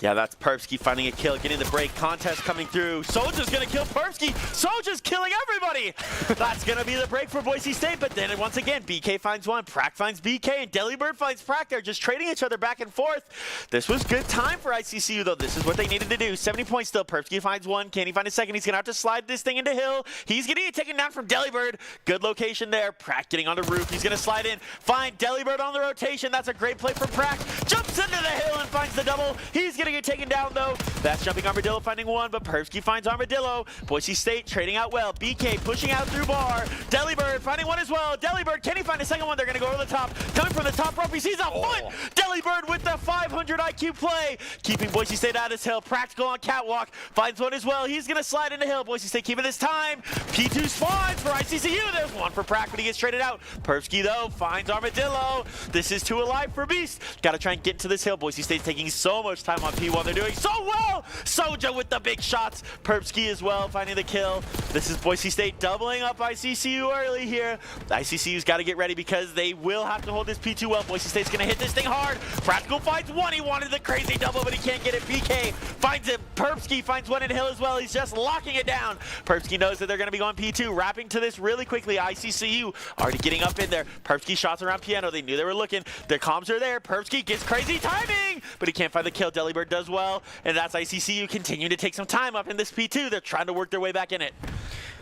S1: Yeah, that's Perpsky finding a kill, getting the break. Contest coming through. Soja's going to kill Perpsky. Soja's killing everybody. That's going to be the break for Boise State. But then once again, BK finds 1. Prack finds BK. And Delibird finds Prack. They're just trading each other back and forth. This was good time for ICCU, though. This is what they needed to do. 70 points still. Perpsky finds 1. Can he find a second? He's going to have to slide this thing into Hill. He's going to get taken down from Delibird. Good location there. Prack getting on the roof. He's going to slide in. Find Delibird on the rotation. That's a great play from Prack. Jumps into the hill and finds the double. He's going to get taken down, though. That's Jumping Armadillo finding 1, but Perpsky finds Armadillo. Boise State trading out well. BK pushing out through bar. Delibird finding 1 as well. Delibird, can he find a second one? They're going to go over the top. Coming from the top rope, he sees a foot. Delibird with the 500 IQ play. Keeping Boise State out of this hill. Practical on catwalk. Finds 1 as well. He's going to slide into hill. Boise State keeping this time. P2 spawns for ICCU. There's 1 for Prack, but he gets traded out. Perpsky, though, finds Armadillo. This is 2 alive for Beast. Got to try and get to this hill. Boise State's taking so much time on P1. They're doing so well. Soja with the big shots. Perpsky as well finding the kill. This is Boise State doubling up ICCU early here. ICCU's got to get ready because they will have to hold this P2 well. Boise State's going to hit this thing hard. Practical finds 1. He wanted the crazy double, but he can't get it. BK finds it. Perpsky finds 1 in Hill as well. He's just locking it down. Perpsky knows that they're going to be going P2. Wrapping to this really quickly. ICCU already getting up in there. Perpsky shots around piano. They knew they were looking. Their comms are there. Perpsky gets crazy timing, but he can't find the kill. Delibird does well, and that's ICCU continuing to take some time up in this P2. They're trying to work their way back in it.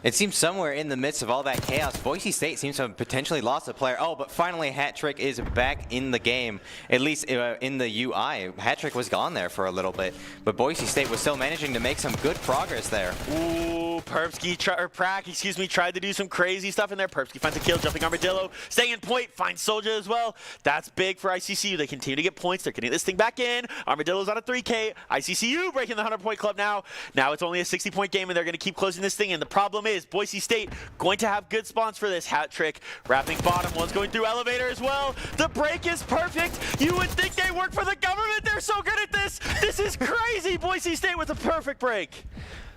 S2: It seems somewhere in the midst of all that chaos, Boise State seems to have potentially lost a player. Oh, but finally Hat-trick is back in the game, at least in the UI. Hat-trick was gone there for a little bit, but Boise State was still managing to make some good progress there.
S1: Ooh, Prack, tried to do some crazy stuff in there. Perpsky finds a kill, Jumping Armadillo, staying in point, finds Soja as well. That's big for ICCU. They continue to get points. They're getting this thing back in. Armadillo's on a 3K. ICCU breaking the 100-point club now. Now it's only a 60-point game, and they're going to keep closing this thing in. The problem is Boise State going to have good spawns for this. Hat-trick wrapping bottom. 1's going through elevator as well. The break is perfect. You would think they work for the government. They're so good at this. This is crazy. Boise State with a perfect break.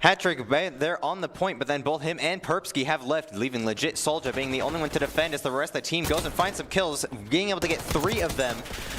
S2: Hat-trick, they're on the point, but then both him and Perpsky have left, leaving legit Soja being the only one to defend as the rest of the team goes and finds some kills, being able to get 3 of them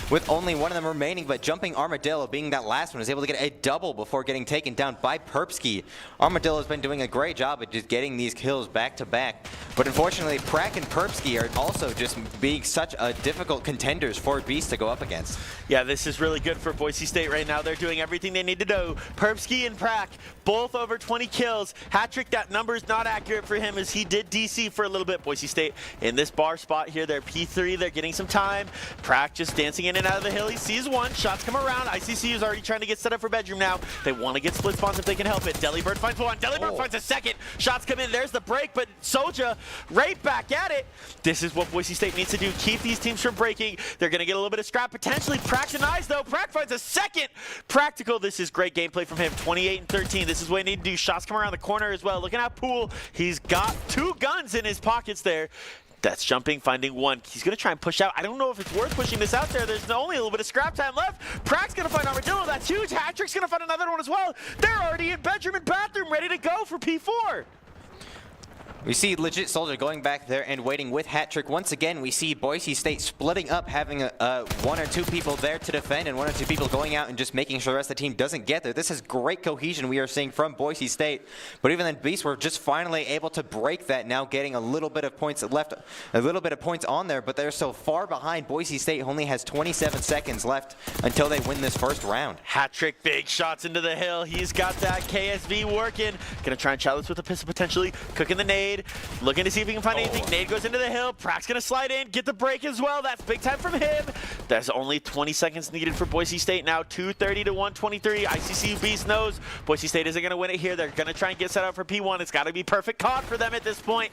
S2: with only 1 of them remaining, but Jumping Armadillo being that last one is able to get a double before getting taken down by Perpsky. Armadillo has been doing a great job at just getting these kills back to back, but unfortunately Prack and Perpsky are also just being such difficult contenders for Beast to go up against.
S1: Yeah, this is really good for Boise State right now. They're doing everything they need to do. Perpsky and Prack both over 20 kills. Hat-trick, that number's not accurate for him as he did DC for a little bit. Boise State in this bar spot here. They're P3. They're getting some time. Prack just dancing in and out of the hill. He sees 1. Shots come around. ICCU is already trying to get set up for bedroom now. They want to get split spawns if they can help it. Delibird finds 1. Delibird finds a second. Shots come in. There's the break, but Soja right back at it. This is what Boise State needs to do. Keep these teams from breaking. They're going to get a little bit of scrap potentially. Prack denies, though. Prack finds a second. Practical. This is great gameplay from him. 28 and 13. This is what they need to do. Shots come around the corner as well. Looking at Poole. He's got 2 guns in his pockets there. That's Jumping, finding 1. He's going to try and push out. I don't know if it's worth pushing this out there. There's only a little bit of scrap time left. Prack's going to find Armadillo. That's huge. Hat-trick's going to find another one as well. They're already in bedroom and bathroom ready to go for P4.
S2: We see legit Soldier going back there and waiting with hat trick. Once again, we see Boise State splitting up, having one or two people there to defend and one or two people going out and just making sure the rest of the team doesn't get there. This is great cohesion we are seeing from Boise State. But even then, Beasts were just finally able to break that, now getting a little bit of points left, a little bit of points on there, but they're so far behind. Boise State only has 27 seconds left until they win this first round.
S1: Hat trick, big shots into the hill. He's got that KSV working. Gonna try and challenge with a pistol potentially. Cooking the nade. Looking to see if he can find anything. Nade goes into the hill. Prack's gonna slide in, get the break as well. That's big time from him. There's only 20 seconds needed for Boise State now. 2:30 to 1:23. ICCU Beast knows Boise State isn't gonna win it here. They're gonna try and get set up for P1. It's gotta be perfect COD for them at this point.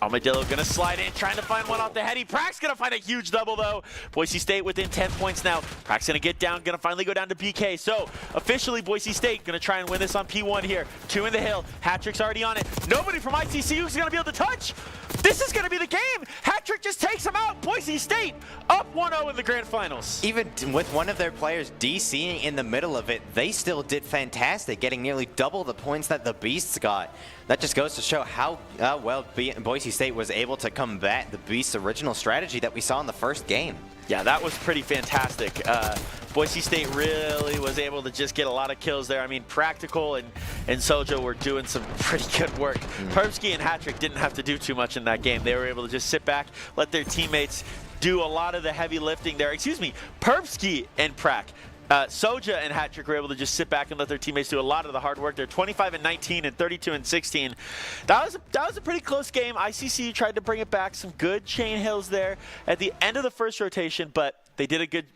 S1: Armadillo gonna slide in, trying to find one off the heady. Prack's gonna find a huge double though. Boise State within 10 points now. Prack's gonna get down, gonna finally go down to BK. So officially Boise State gonna try and win this on P1 here. 2 in the hill. Hat trick's already on it. Nobody from ICCU is gonna be able to touch. This is gonna be the game. Hat trick just takes them out. Boise State up 1-0 in the grand finals.
S2: Even with one of their players DCing in the middle of it, they still did fantastic, getting nearly double the points that the Beasts got. That just goes to show how well Boise State was able to combat the Beasts' original strategy that we saw in the first game.
S1: Yeah, that was pretty fantastic. Boise State really was able to just get a lot of kills there. I mean, Practical and Sojo were doing some pretty good work. Perbsky and Hattrick didn't have to do too much in that game. They were able to just sit back, let their teammates do a lot of the heavy lifting there. Excuse me, Perbsky and Prack. Soja and Hattrick were able to just sit back and let their teammates do a lot of the hard work. They're 25-19 and 32-16. That was a pretty close game. ICCU tried to bring it back. Some good chain hills there at the end of the first rotation, but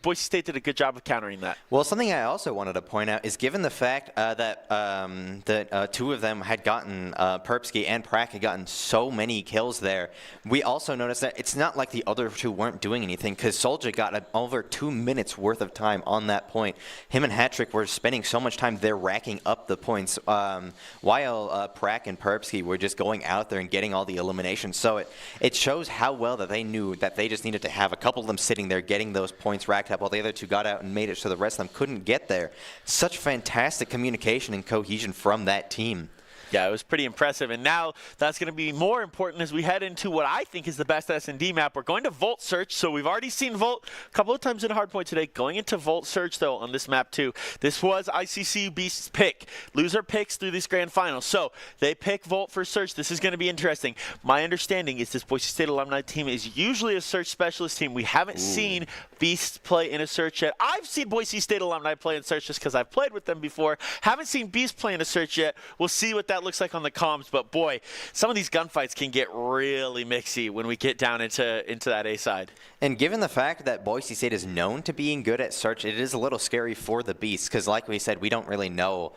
S1: Boise State did a good job of countering that.
S2: Well, something I also wanted to point out is given the fact that two of them had gotten, Perbsky and Prack had gotten so many kills there, we also noticed that it's not like the other two weren't doing anything, because Soldier got over 2 minutes worth of time on that point. Him and Hattrick were spending so much time there racking up the points, while Prack and Perbsky were just going out there and getting all the eliminations. So it shows how well that they knew that they just needed to have a couple of them sitting there getting those points racked up while the other two got out and made it so the rest of them couldn't get there. Such fantastic communication and cohesion from that team.
S1: Yeah, it was pretty impressive, and now that's going to be more important as we head into what I think is the best S&D map. We're going to Volt Search, so we've already seen Volt a couple of times in Hardpoint today. Going into Volt Search, though, on this map, too. This was ICCU Beast's pick. Loser picks through this grand final, so they pick Volt for Search. This is going to be interesting. My understanding is this Boise State alumni team is usually a Search specialist team. We haven't seen Beasts play in a Search yet. I've seen Boise State alumni play in Search just because I've played with them before. Haven't seen Beasts play in a Search yet. We'll see what that looks like on the comms, but boy, some of these gunfights can get really mixy when we get down into that A side.
S2: And given the fact that Boise State is known to being good at Search, it is a little scary for the Beasts, because like we said, we don't really know,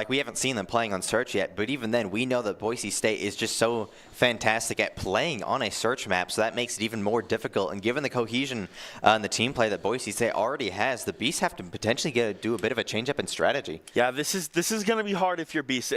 S2: we haven't seen them playing on Search yet, but even then, we know that Boise State is just so fantastic at playing on a Search map, so that makes it even more difficult. And given the cohesion and the team play that Boise State already has, the Beasts have to potentially do a bit of a change up in strategy.
S1: Yeah, this is going to be hard if you're Beasts.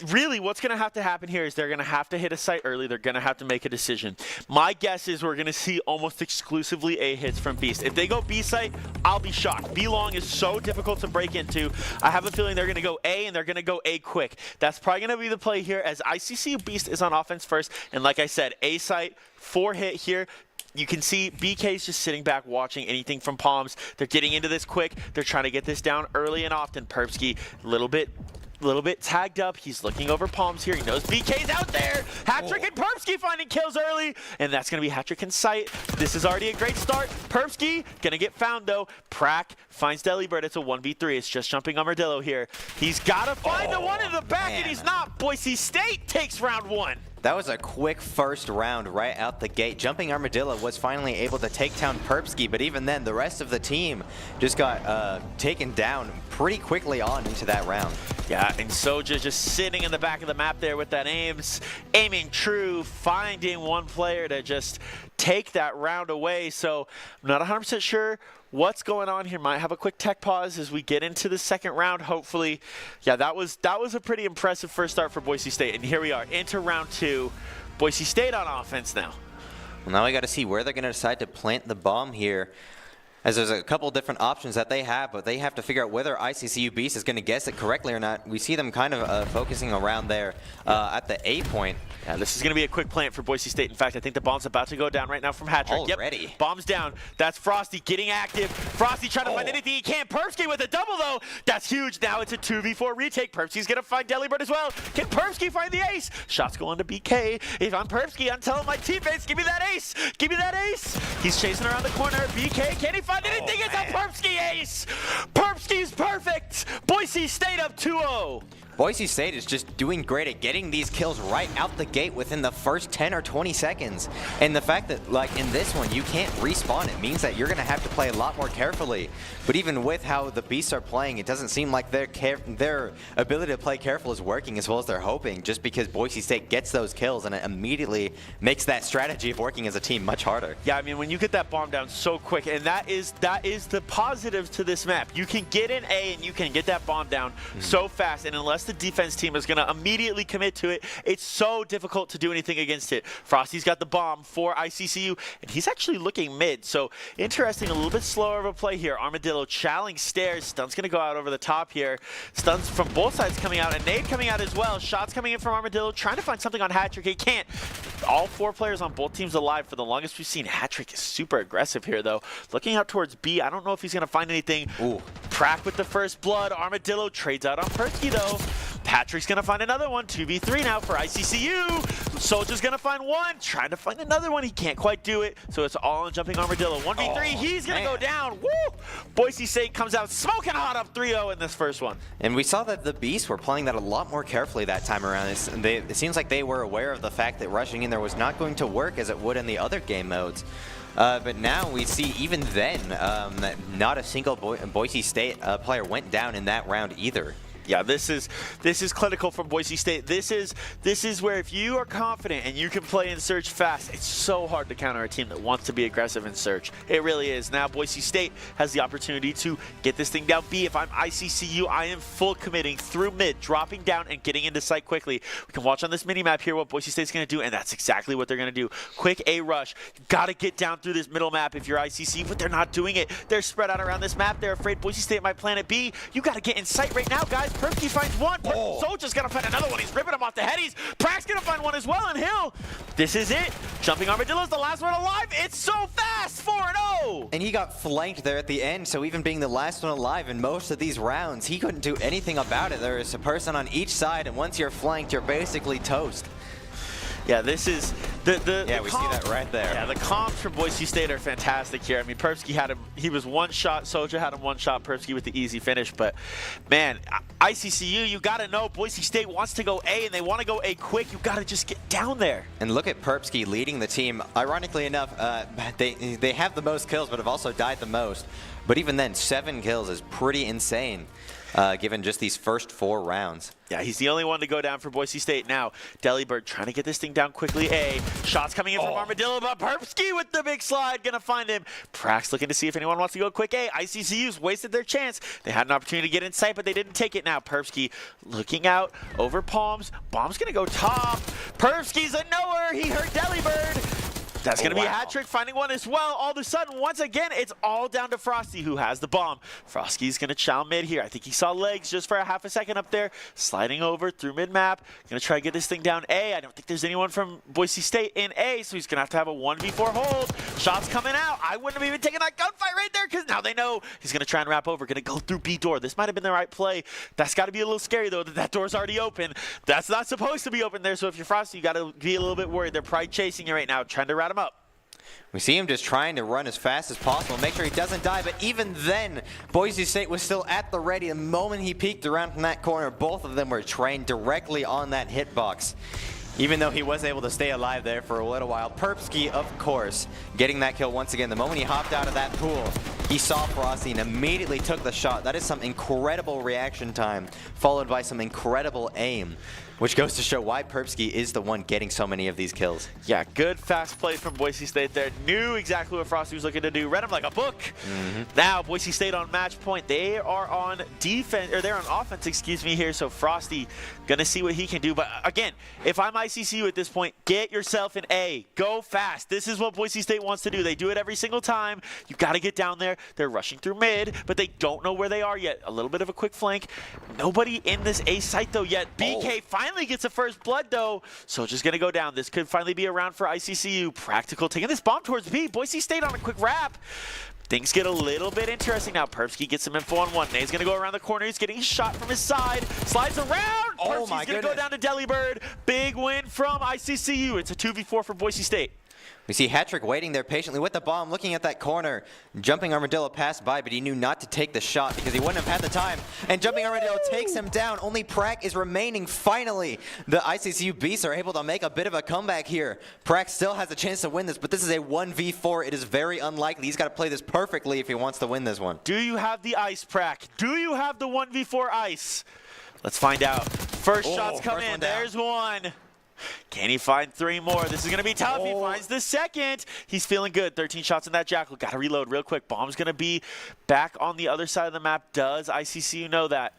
S1: Really, what's going to have to happen here is they're going to have to hit a site early. They're going to have to make a decision. My guess is we're going to see almost exclusively A hits from Beast. If they go B site, I'll be shocked. B long is so difficult to break into. I have a feeling they're going to go A, and they're going to go A quick. That's probably going to be the play here, as ICCU Beast is on offense first. And like I said, A site, 4 hit here. You can see BK's just sitting back watching anything from Palms. They're getting into this quick. They're trying to get this down early and often. Perbsky, a little bit tagged up. He's looking over Palms here. He knows BK's out there. Hattrick and Perbsky finding kills early. And that's going to be Hattrick in sight. This is already a great start. Perbsky going to get found, though. Prack finds Delibird. It's a 1v3. It's just jumping Armadillo here. He's got to find the one in the back, and he's not. Boise State takes round 1.
S2: That was a quick first round right out the gate. Jumping Armadillo was finally able to take down Perbsky, but even then, the rest of the team just got taken down pretty quickly on into that round.
S1: Yeah, and Soja just sitting in the back of the map there with that aiming true, finding one player to just take that round away. So I'm not 100% sure what's going on here. Might have a quick tech pause as we get into the second round, hopefully. Yeah, that was a pretty impressive first start for Boise State. And here we are into round 2. Boise State on offense now.
S2: Well, now we got to see where they're going to decide to plant the bomb here. as there's a couple different options that they have, but they have to figure out whether ICCU Beast is going to guess it correctly or not. We see them kind of focusing around there at the A point.
S1: Yeah, this is going to be a quick plant for Boise State. In fact, I think the bomb's about to go down right now from Hattrick.
S2: Already?
S1: Yep, bomb's down. That's Frosty getting active. Frosty trying to find anything he can. Perpsky with a double, though. That's huge. Now it's a 2v4 retake. Perpsky's going to find Delibird as well. Can Perpsky find the ace? Shots going to BK. If I'm Perpsky, I'm telling my teammates, give me that ace. Give me that ace. He's chasing around the corner. BK, can he find anything? It's a Perpsky ace. Perpsky's perfect. Boise State up 2-0.
S2: Boise State is just doing great at getting these kills right out the gate within the first 10 or 20 seconds. And the fact that, like, in this one, you can't respawn, it means that you're going to have to play a lot more carefully. But even with how the Beasts are playing, it doesn't seem like their ability to play careful is working as well as they're hoping, just because Boise State gets those kills and it immediately makes that strategy of working as a team much harder.
S1: Yeah, I mean, when you get that bomb down so quick, and that is the positive to this map. You can get an A and you can get that bomb down so fast, and unless the defense team is going to immediately commit to it, it's so difficult to do anything against it. Frosty's got the bomb for ICCU, and he's actually looking mid. So interesting, a little bit slower of a play here. Armadillo challenging stairs. Stun's going to go out over the top here. Stuns from both sides coming out, and nade coming out as well. Shots coming in from Armadillo, trying to find something on Hattrick. He can't. All 4 players on both teams alive for the longest we've seen. Hattrick is super aggressive here, though. Looking out towards B, I don't know if he's going to find anything.
S2: Ooh.
S1: Prack with the first blood. Armadillo trades out on Perky, though. Patrick's going to find another one. 2v3 now for ICCU. Soldier's going to find one. Trying to find another one. He can't quite do it. So it's all on jumping Armadillo. 1v3. He's going to go down. Woo! Boise State comes out smoking hot up 3-0 in this first one.
S2: And we saw that the Beasts were playing that a lot more carefully that time around. It seems like they were aware of the fact that rushing in there was not going to work as it would in the other game modes. But now we see even then, not a single Boise State player went down in that round either.
S1: Yeah, this is clinical from Boise State. This is where if you are confident and you can play in Search fast, it's so hard to counter a team that wants to be aggressive in Search. It really is. Now Boise State has the opportunity to get this thing down B. If I'm ICCU, I am full committing through mid, dropping down and getting into sight quickly. We can watch on this mini-map here what Boise State's going to do, and that's exactly what they're going to do. Quick A rush. You've got to get down through this middle map if you're ICCU, but they're not doing it. They're spread out around this map. They're afraid Boise State might plant at B. You got to get in sight right now, guys. Perky finds one. Soldier's gonna find another one. He's ripping him off the headies. Prack's gonna find one as well, and Hill. This is it. Jumping Armadillo's the last one alive. It's so fast. 4-0.
S2: And he got flanked there at the end, so even being the last one alive in most of these rounds, he couldn't do anything about it. There is a person on each side, and once you're flanked, you're basically toast.
S1: Yeah, this is the
S2: we see that right there.
S1: Yeah, the comps for Boise State are fantastic here. I mean, Perpsky had him, he was one shot, Soldier had him one shot, Perpsky with the easy finish. But man, ICCU, you got to know Boise State wants to go A and they want to go A quick. You got to just get down there.
S2: And look at Perpsky leading the team. Ironically enough, they have the most kills, but have also died the most. But even then, 7 kills is pretty insane, given just these first 4 rounds.
S1: Yeah, he's the only one to go down for Boise State. Now, Delibird trying to get this thing down quickly. A. Shots coming in from Armadillo, but Perpsky with the big slide. Gonna find him. Prax looking to see if anyone wants to go quick A. ICCU's wasted their chance. They had an opportunity to get in sight, but they didn't take it now. Perpsky looking out over Palms. Bomb's gonna go top. Perpsky's a knower. He hurt Delibird. That's going to be a hat trick, finding one as well. All of a sudden, once again, it's all down to Frosty, who has the bomb. Frosty's going to chow mid here. I think he saw legs just for a half a second up there. Sliding over through mid-map. Going to try to get this thing down A. I don't think there's anyone from Boise State in A, so he's going to have a 1v4 hold. Shots coming out. I wouldn't have even taken that gunfight right there, because now they know he's going to try and wrap over. Going to go through B door. This might have been the right play. That's got to be a little scary, though, that door's already open. That's not supposed to be open there, so if you're Frosty, you got to be a little bit worried. They're probably chasing you right now, trying to rat him up.
S2: We see him just trying to run as fast as possible, make sure he doesn't die, but even then, Boise State was still at the ready. The moment he peeked around from that corner, both of them were trained directly on that hitbox. Even though he was able to stay alive there for a little while. Perpsky, of course, getting that kill once again. The moment he hopped out of that pool, he saw Frosty and immediately took the shot. That is some incredible reaction time, followed by some incredible aim. Which goes to show why Perpsky is the one getting so many of these kills.
S1: Yeah, good fast play from Boise State there. Knew exactly what Frosty was looking to do. Read him like a book. Now Boise State on match point. They are on defense, or they're on offense, excuse me, here. So Frosty gonna see what he can do. But again, if I'm ICCU at this point, get yourself an A. Go fast. This is what Boise State wants to do. They do it every single time. You got to get down there. They're rushing through mid, but they don't know where they are yet. A little bit of a quick flank. Nobody in this A site though yet. BK finally gets a first blood though. So just gonna go down. This could finally be a round for ICCU. Practical taking this bomb towards B. Boise State on a quick wrap. Things get a little bit interesting now. Perpsky gets some info on one. Nate's gonna go around the corner. He's getting shot from his side. Slides around. Perpsky's gonna go down to Delibird. Big win from ICCU. It's a 2v4 for Boise State.
S2: We see Hattrick waiting there patiently with the bomb, looking at that corner. Jumping Armadillo passed by, but he knew not to take the shot because he wouldn't have had the time. And Jumping Armadillo takes him down. Only Prack is remaining. Finally, the ICCU Beasts are able to make a bit of a comeback here. Prack still has a chance to win this, but this is a 1v4. It is very unlikely. He's got to play this perfectly if he wants to win this one.
S1: Do you have the ice, Prack? Do you have the 1v4 ice? Let's find out. First shots come in. There's one. Can he find 3 more? This is going to be tough. He finds the second. He's feeling good. 13 shots in that Jackal. Got to reload real quick. Bomb's going to be back on the other side of the map. Does ICCU know that?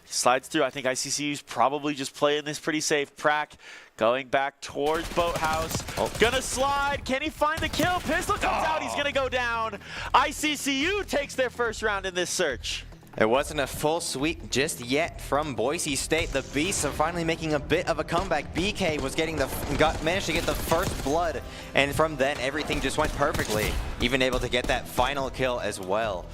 S1: He slides through. I think ICCU's probably just playing this pretty safe. Prack going back towards Boathouse. Gonna slide. Can he find the kill? Pistol comes out. He's going to go down. ICCU takes their first round in this search.
S2: There wasn't a full sweep just yet from Boise State. The Beasts are finally making a bit of a comeback. BK was managed to get the first blood, and from then everything just went perfectly. Even able to get that final kill as well.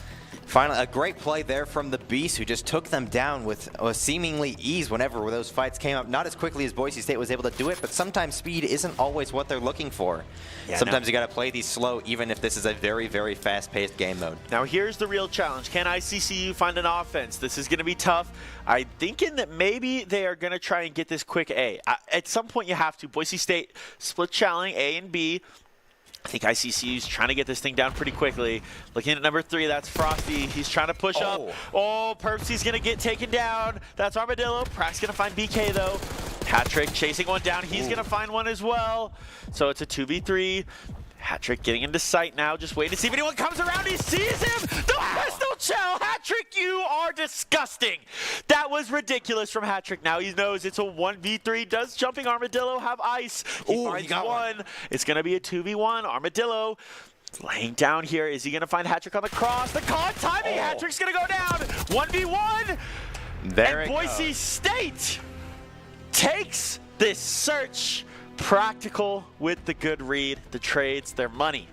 S2: Finally, a great play there from the Beast, who just took them down with seemingly ease whenever those fights came up. Not as quickly as Boise State was able to do it, but sometimes speed isn't always what they're looking for. Yeah, sometimes you got to play these slow, even if this is a very, very fast-paced game mode.
S1: Now here's the real challenge. Can ICCU find an offense? This is going to be tough. I'm thinking that maybe they are going to try and get this quick A. At some point you have to. Boise State split channeling A and B. I think ICCU's trying to get this thing down pretty quickly. Looking at number 3, that's Frosty. He's trying to push up. Oh, Perpsy's going to get taken down. That's Armadillo. Prack's going to find BK, though. Hattrick chasing one down. He's going to find one as well. So it's a 2v3. Hattrick getting into sight now, just waiting to see if anyone comes around. He sees him! The pistol shell! Hattrick, you are disgusting! That was ridiculous from Hattrick. Now he knows it's a 1v3. Does Jumping Armadillo have ice? He finds one. It's going to be a 2v1. Armadillo laying down here. Is he going to find Hattrick on the cross? The COD timing! Hattrick's going to go down! 1v1! And Boise State takes this search. Practical with the good read, the trades, their money.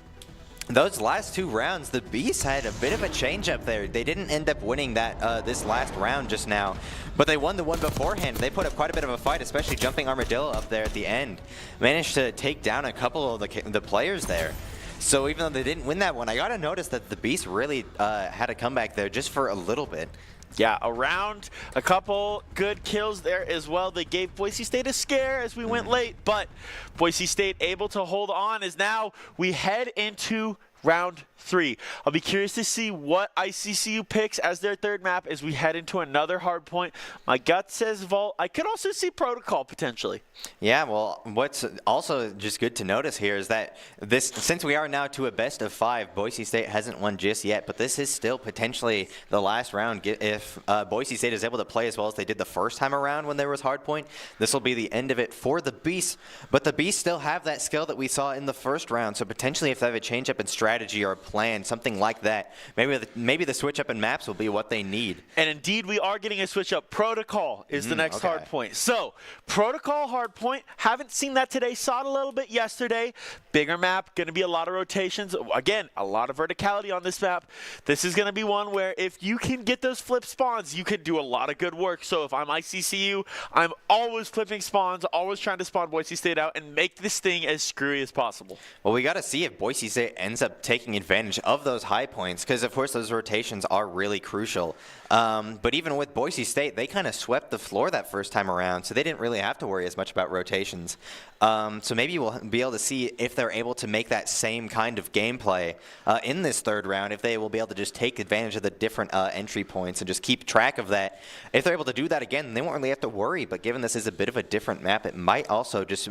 S2: Those last 2 rounds, the Beasts had a bit of a change up there. They didn't end up winning that this last round just now, but they won the one beforehand. They put up quite a bit of a fight, especially Jumping Armadillo up there at the end. Managed to take down a couple of the players there. So even though they didn't win that one, I gotta notice that the Beasts really had a comeback there just for a little bit.
S1: Yeah, around a couple good kills there as well. They gave Boise State a scare as we went late, but Boise State able to hold on as now we head into round 3. I'll be curious to see what ICCU picks as their 3rd map as we head into another hard point. My gut says Vault. I could also see Protocol potentially.
S2: Yeah, well, what's also just good to notice here is that since we are now to a best of 5, Boise State hasn't won just yet, but this is still potentially the last round. If Boise State is able to play as well as they did the first time around when there was hardpoint, this will be the end of it for the Beasts. But the Beasts still have that skill that we saw in the first round, so potentially if they have a change up in strategy or a plan, something like that, maybe the switch up in maps will be what they need.
S1: And indeed, we are getting a switch up. Protocol is the next hard point. So, Protocol hard point. Haven't seen that today. Saw it a little bit yesterday. Bigger map. Going to be a lot of rotations. Again, a lot of verticality on this map. This is going to be one where if you can get those flip spawns, you can do a lot of good work. So if I'm ICCU, I'm always flipping spawns, always trying to spawn Boise State out and make this thing as screwy as possible.
S2: Well, we got to see if Boise State ends up up taking advantage of those high points because, of course, those rotations are really crucial. But even with Boise State, they kind of swept the floor that first time around, so they didn't really have to worry as much about rotations. So maybe we'll be able to see if they're able to make that same kind of gameplay in this third round, if they will be able to just take advantage of the different entry points and just keep track of that. If they're able to do that again, they won't really have to worry, but given this is a bit of a different map, it might also just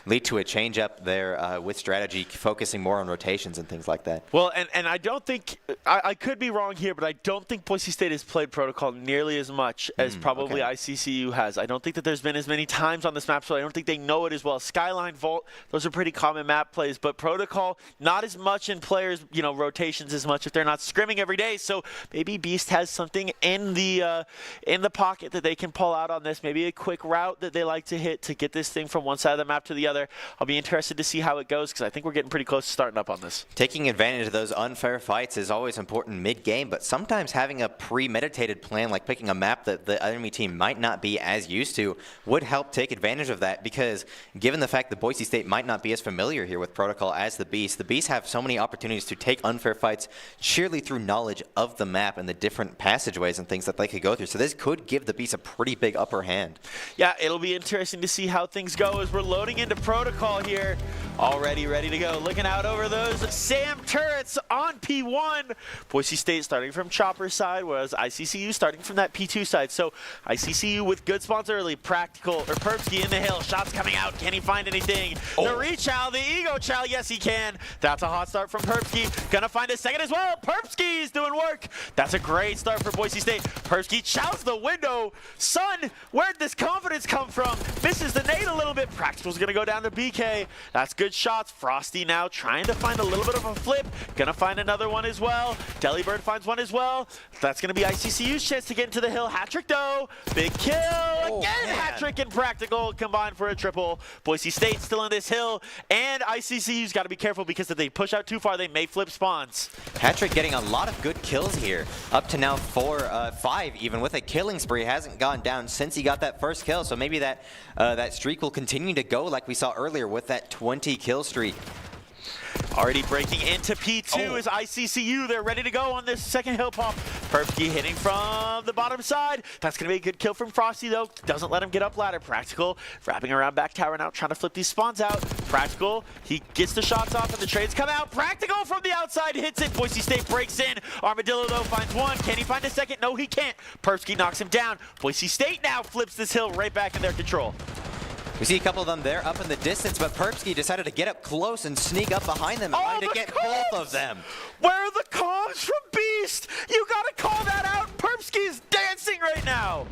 S2: lead to a change up there with strategy, focusing more on rotations and things like that.
S1: Well, and I don't think, I could be wrong here, but I don't think Boise State has played Protocol nearly as much as probably ICCU has. I don't think that there's been as many times on this map, so I don't think they know it as well. Skyline, Vault, those are pretty common map plays, but Protocol, not as much in players, rotations as much if they're not scrimming every day. So maybe Beast has something in the pocket that they can pull out on this. Maybe a quick route that they like to hit to get this thing from one side of the map to the other. I'll be interested to see how it goes because I think we're getting pretty close to starting up on this.
S2: Taking advantage of those unfair fights is always important mid-game, but sometimes having a premeditated plan like picking a map that the enemy team might not be as used to would help take advantage of that, because given the fact that Boise State might not be as familiar here with Protocol as the Beast have so many opportunities to take unfair fights sheerly through knowledge of the map and the different passageways and things that they could go through. So this could give the Beast a pretty big upper hand.
S1: Yeah, it'll be interesting to see how things go as we're loading into Protocol here. Already ready to go. Looking out over those SAM turrets on P1. Boise State starting from Chopper side, whereas ICCU starting from that P2 side. So ICCU with good spawns early. Practical, or Perpsky in the hill. Shots coming out. Can he find anything? The rechow, the ego chow. Yes, he can. That's a hot start from Perpsky. Gonna find a second as well. Perpsky's doing work. That's a great start for Boise State. Perpsky chows the window. Son, where'd this confidence come from? Misses the nade a little bit. Practical's gonna go down to BK. That's good shots. Frosty now trying to find a little bit of a flip. Gonna find another one as well. Delibird finds one as well. That's gonna be ICCU's chance to get into the hill. Hat-trick though. Big kill. Again, hat-trick and Practical combined for a triple. Boise State still in this hill, and ICCU's got to be careful because if they push out too far, they may flip spawns.
S2: Hat-trick getting a lot of good kills here. Up to now 5 even with a killing spree. Hasn't gone down since he got that first kill, so maybe that streak will continue to go like we saw earlier with that 20 kill streak.
S1: Already breaking into P2 is ICCU. They're ready to go on this second hill pump. Perpsky hitting from the bottom side. That's going to be a good kill from Frosty, though. Doesn't let him get up ladder. Practical wrapping around back tower now, trying to flip these spawns out. Practical, he gets the shots off and the trades come out. Practical from the outside hits it. Boise State breaks in. Armadillo, though, finds one. Can he find a second? No, he can't. Perpsky knocks him down. Boise State now flips this hill right back in their control.
S2: We see a couple of them there up in the distance, but Perpsky decided to get up close and sneak up behind them and trying to get both of them.
S1: Where are the comms from Beast? You gotta call that out. Perpsky's dancing right now.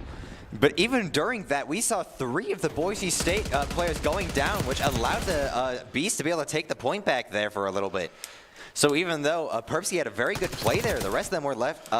S2: But even during that, we saw 3 of the Boise State players going down, which allowed the Beast to be able to take the point back there for a little bit. So even though Perpsky had a very good play there, the rest of them were left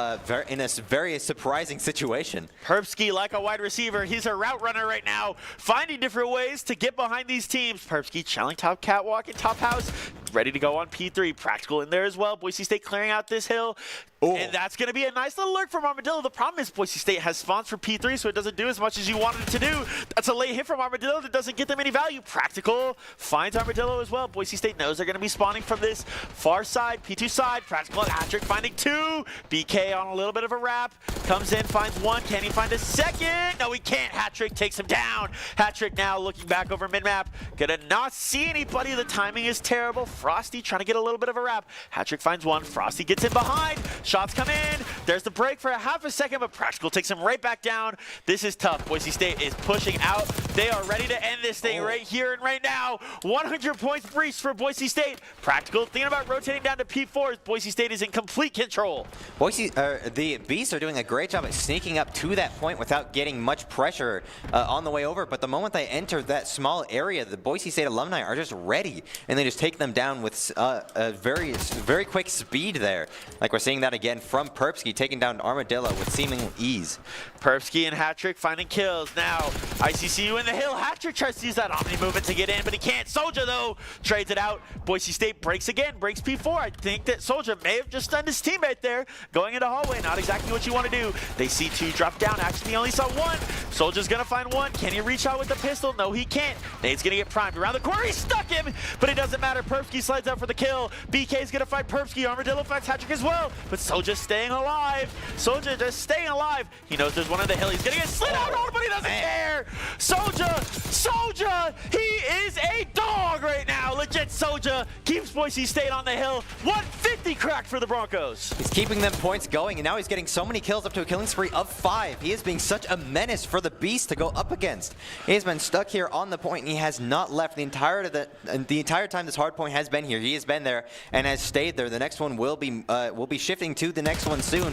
S2: in a very surprising situation.
S1: Perpsky, like a wide receiver, he's a route runner right now, finding different ways to get behind these teams. Perpsky challenging top catwalk and top house, ready to go on P3. Practical in there as well. Boise State clearing out this hill. And that's going to be a nice little lurk from Armadillo. The problem is Boise State has spawns for P3, so it doesn't do as much as you wanted it to do. That's a late hit from Armadillo that doesn't get them any value. Practical finds Armadillo as well. Boise State knows they're going to be spawning from this far side, P2 side. Practical and hat-trick finding 2. BK on a little bit of a wrap. Comes in, finds 1. Can he find a second? No, he can't. Hat-trick takes him down. Hat-trick now looking back over mid-map. Gonna not see anybody. The timing is terrible. Frosty trying to get a little bit of a wrap. Hat-trick finds 1. Frosty gets in behind. Shots come in. There's the break for a half a second, but Practical takes him right back down. This is tough. Boise State is pushing out. They are ready to end this thing right here and right now. 100 points breached for Boise State. Practical thinking about rotating down to P4. Boise State is in complete control.
S2: The Beasts are doing a great job at sneaking up to that point without getting much pressure on the way over. But the moment they enter that small area, the Boise State alumni are just ready, and they just take them down with a very quick speed there. Like we're seeing that again. again from Perpsky, taking down Armadillo with seeming ease.
S1: Perpsky and Hat-Trick finding kills. Now, ICCU in the hill. Hat-Trick tries to use that Omni movement to get in, but he can't. Soldier, though, trades it out. Boise State breaks again, breaks P4. I think that Soldier may have just done his teammate there, going into hallway. Not exactly what you want to do. They see two drop down. Actually, he only saw one. Soldier's going to find one. Can he reach out with the pistol? No, he can't. Nate's going to get primed around the corner. He stuck him, but it doesn't matter. Perpsky slides out for the kill. BK's going to fight Perpsky. Armadillo fights Hat-Trick as well, but Soldier's staying alive. Soldier just staying alive. He knows there's one on the hill. He's going to get slid out, but he doesn't care. Soldier, he is a dog right now. Legit Soldier keeps Boise State on the hill. 150 crack for the Broncos.
S2: He's keeping them points going, and now he's getting so many kills, up to a killing spree of 5. He is being such a menace for the Beast to go up against. He has been stuck here on the point, and he has not left the entire time this hard point has been here. He has been there and has stayed there. The next one will be shifting to the next one soon.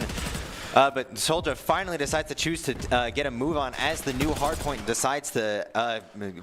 S2: But Soldier finally decides to choose to get a move on as the new hardpoint decides to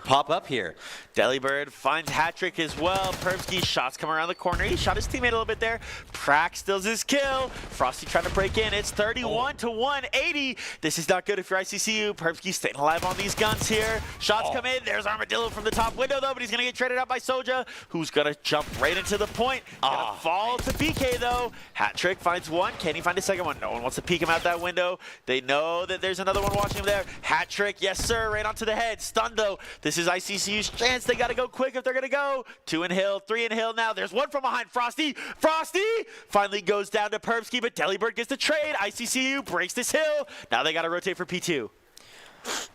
S2: pop up here.
S1: Delibird finds Hat-Trick as well. Perpsky shots come around the corner. He shot his teammate a little bit there. Prack steals his kill. Frosty trying to break in. It's 31 to 180. This is not good if you're ICCU. Perpsky staying alive on these guns here. Shots come in. There's Armadillo from the top window though, but he's going to get traded out by Soldier, who's going to jump right into the point. Gonna fall to BK though. Hat-Trick finds one. Can he find a second one? No one wants to peek him out that window. They know that there's another one watching him there. Hat-Trick, yes sir, right onto the head. Stunned though. This is ICCU's chance. They got to go quick if they're going to go. 2 in hill, 3 in hill now. There's one from behind Frosty. Frosty finally goes down to Perpsky, but Delibird gets the trade. ICCU breaks this hill. Now they got to rotate for P2.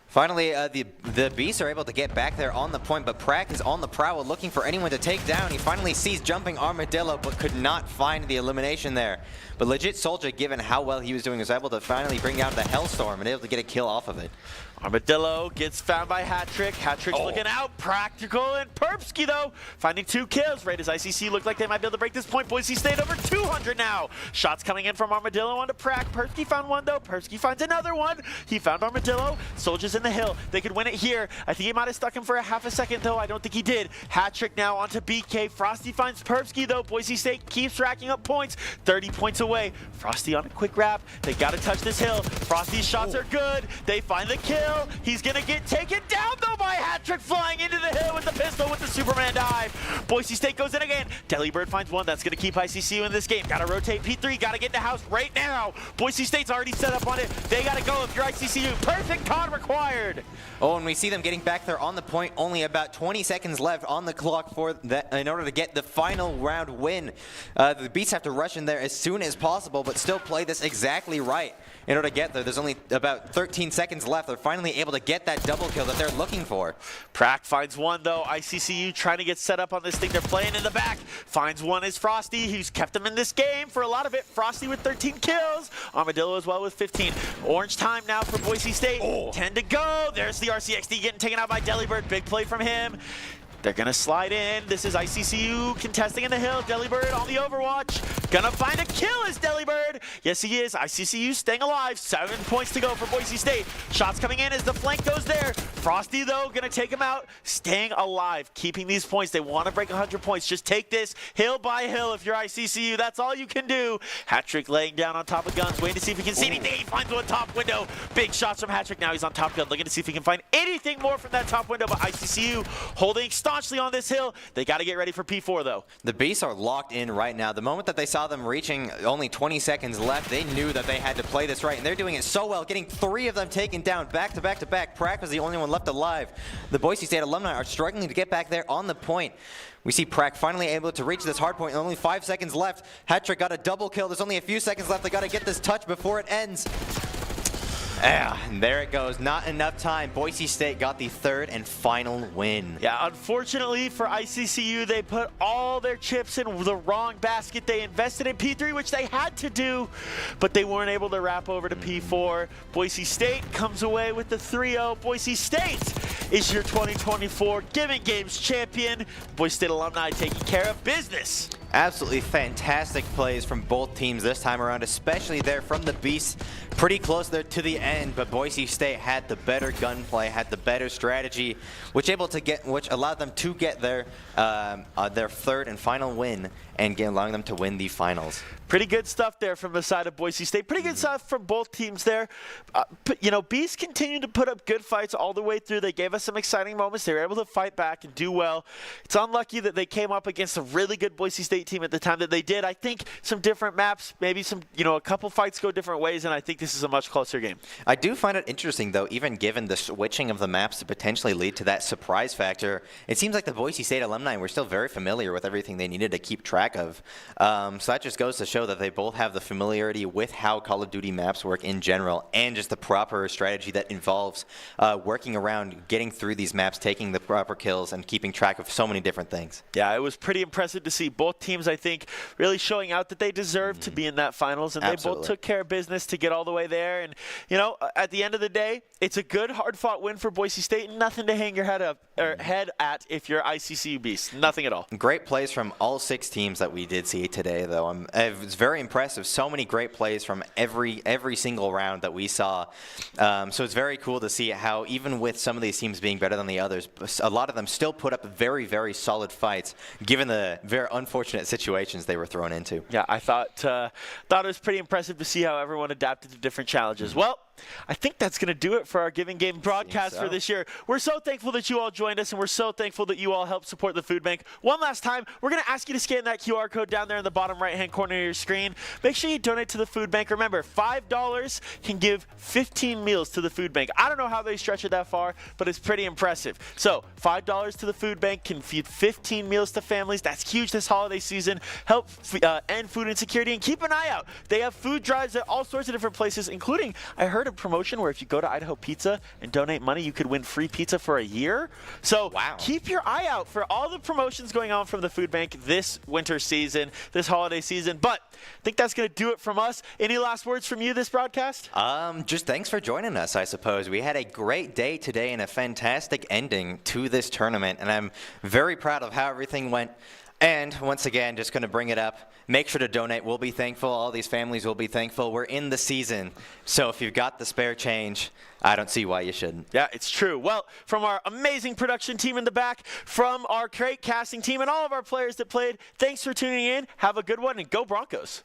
S2: Finally, the Beasts are able to get back there on the point, but Prack is on the prowl looking for anyone to take down. He finally sees jumping Armadillo, but could not find the elimination there. But legit Soldier, given how well he was doing, was able to finally bring down the Hellstorm and able to get a kill off of it.
S1: Armadillo gets found by Hat-Trick. Hat-Trick's looking out. Practical and Perpsky, though, finding 2 kills. Right as ICC looked like they might be able to break this point. Boise State over 200 now. Shots coming in from Armadillo onto Prack. Perpsky found one, though. Perpsky finds another one. He found Armadillo. Soldiers in the hill. They could win it here. I think he might have stuck him for a half a second, though. I don't think he did. Hat-Trick now onto BK. Frosty finds Perpsky, though. Boise State keeps racking up points. 30 points away. Frosty on a quick wrap. They got to touch this hill. Frosty's shots are good. They find the kill. He's going to get taken down, though, by Hat-Trick flying into the hill with the pistol with the Superman dive. Boise State goes in again. Delibird finds one. That's going to keep ICCU in this game. Got to rotate P3. Got to get in the house right now. Boise State's already set up on it. They got to go if you're ICCU. Perfect COD required.
S2: Oh, and we see them getting back there on the point. Only about 20 seconds left on the clock for that in order to get the final round win. The Beasts have to rush in there as soon as possible, but still play this exactly right. In order to get there, there's only about 13 seconds left. They're finally able to get that double kill that they're looking for.
S1: Prack finds one, though. ICCU trying to get set up on this thing. They're playing in the back. Finds one is Frosty, who's kept them in this game for a lot of it. Frosty with 13 kills. Armadillo as well with 15. Orange time now for Boise State. 10 to go. There's the RCXD getting taken out by Delibird. Big play from him. They're going to slide in. This is ICCU contesting in the hill. Delibird on the overwatch. Gonna find a kill as Delibird. Yes, he is. ICCU staying alive. 7 points to go for Boise State. Shots coming in as the flank goes there. Frosty, though, gonna take him out. Staying alive, keeping these points. They want to break 100 points. Just take this hill by hill if you're ICCU. That's all you can do. Hat-Trick laying down on top of guns, waiting to see if he can see anything. He finds one top window. Big shots from Hat-Trick. Now he's on top gun, looking to see if he can find anything more from that top window. But ICCU holding staunchly on this hill. They got to get ready for P4, though.
S2: The Beasts are locked in right now. The moment that they saw them reaching only 20 seconds left, they knew that they had to play this right, and they're doing it so well, getting 3 of them taken down back to back to back. Prack was the only one left alive. The Boise State alumni are struggling to get back there on the point. We see Prack finally able to reach this hard point. Only 5 seconds left. Hat-Trick got a double kill. There's only a few seconds left. They got to get this touch before it ends. And there it goes. Not enough time. Boise State got the 3rd and final win.
S1: Yeah, unfortunately for ICCU, they put all their chips in the wrong basket. They invested in P3, which they had to do, but they weren't able to wrap over to P4. Boise State comes away with the 3-0. Boise State is your 2024 Giving Games champion. Boise State alumni taking care of business.
S2: Absolutely fantastic plays from both teams this time around, especially there from the Beasts. Pretty close there to the end, but Boise State had the better gunplay, had the better strategy, which allowed them to get their 3rd and final win and allowing them to win the finals.
S1: Pretty good stuff there from the side of Boise State. Pretty good stuff from both teams there. But, Beast continued to put up good fights all the way through. They gave us some exciting moments. They were able to fight back and do well. It's unlucky that they came up against a really good Boise State team at the time that they did. I think some different maps, maybe some, a couple fights go different ways, and I think this is a much closer game.
S2: I do find it interesting, though, even given the switching of the maps to potentially lead to that surprise factor, it seems like the Boise State alumni were still very familiar with everything they needed to keep track of. So that just goes to show that they both have the familiarity with how Call of Duty maps work in general, and just the proper strategy that involves working around, getting through these maps, taking the proper kills, and keeping track of so many different things.
S1: Yeah, it was pretty impressive to see both teams, I think, really showing out that they deserved to be in that finals, and
S2: Absolutely.
S1: they both took care of business to get all the way there. And, at the end of the day, it's a good, hard-fought win for Boise State, and nothing to hang your head at if you're ICCU Beast. Nothing at all.
S2: Great plays from all 6 teams that we did see today, though. It was very impressive. So many great plays from every single round that we saw. So it's very cool to see how, even with some of these teams being better than the others, a lot of them still put up very, very solid fights, given the very unfortunate situations they were thrown into.
S1: Yeah, I thought it was pretty impressive to see how everyone adapted to different challenges. Well, I think that's going to do it for our Giving Game broadcast for this year. We're so thankful that you all joined us, and we're so thankful that you all helped support the food bank. One last time, we're going to ask you to scan that QR code down there in the bottom right-hand corner of your screen. Make sure you donate to the food bank. Remember, $5 can give 15 meals to the food bank. I don't know how they stretch it that far, but it's pretty impressive. So $5 to the food bank can feed 15 meals to families. That's huge this holiday season. Help end food insecurity, and keep an eye out. They have food drives at all sorts of different places, including, I heard, a promotion where if you go to Idaho Pizza and donate money, you could win free pizza for a year. So keep your eye out for all the promotions going on from the food bank this winter season, this holiday season. But I think that's going to do it from us. Any last words from you this broadcast?
S2: Just thanks for joining us, I suppose. We had a great day today and a fantastic ending to this tournament, and I'm very proud of how everything went. And once again, just going to bring it up, make sure to donate. We'll be thankful. All these families will be thankful. We're in the season. So if you've got the spare change, I don't see why you shouldn't.
S1: Yeah, it's true. Well, from our amazing production team in the back, from our great casting team, and all of our players that played, thanks for tuning in. Have a good one, and go Broncos.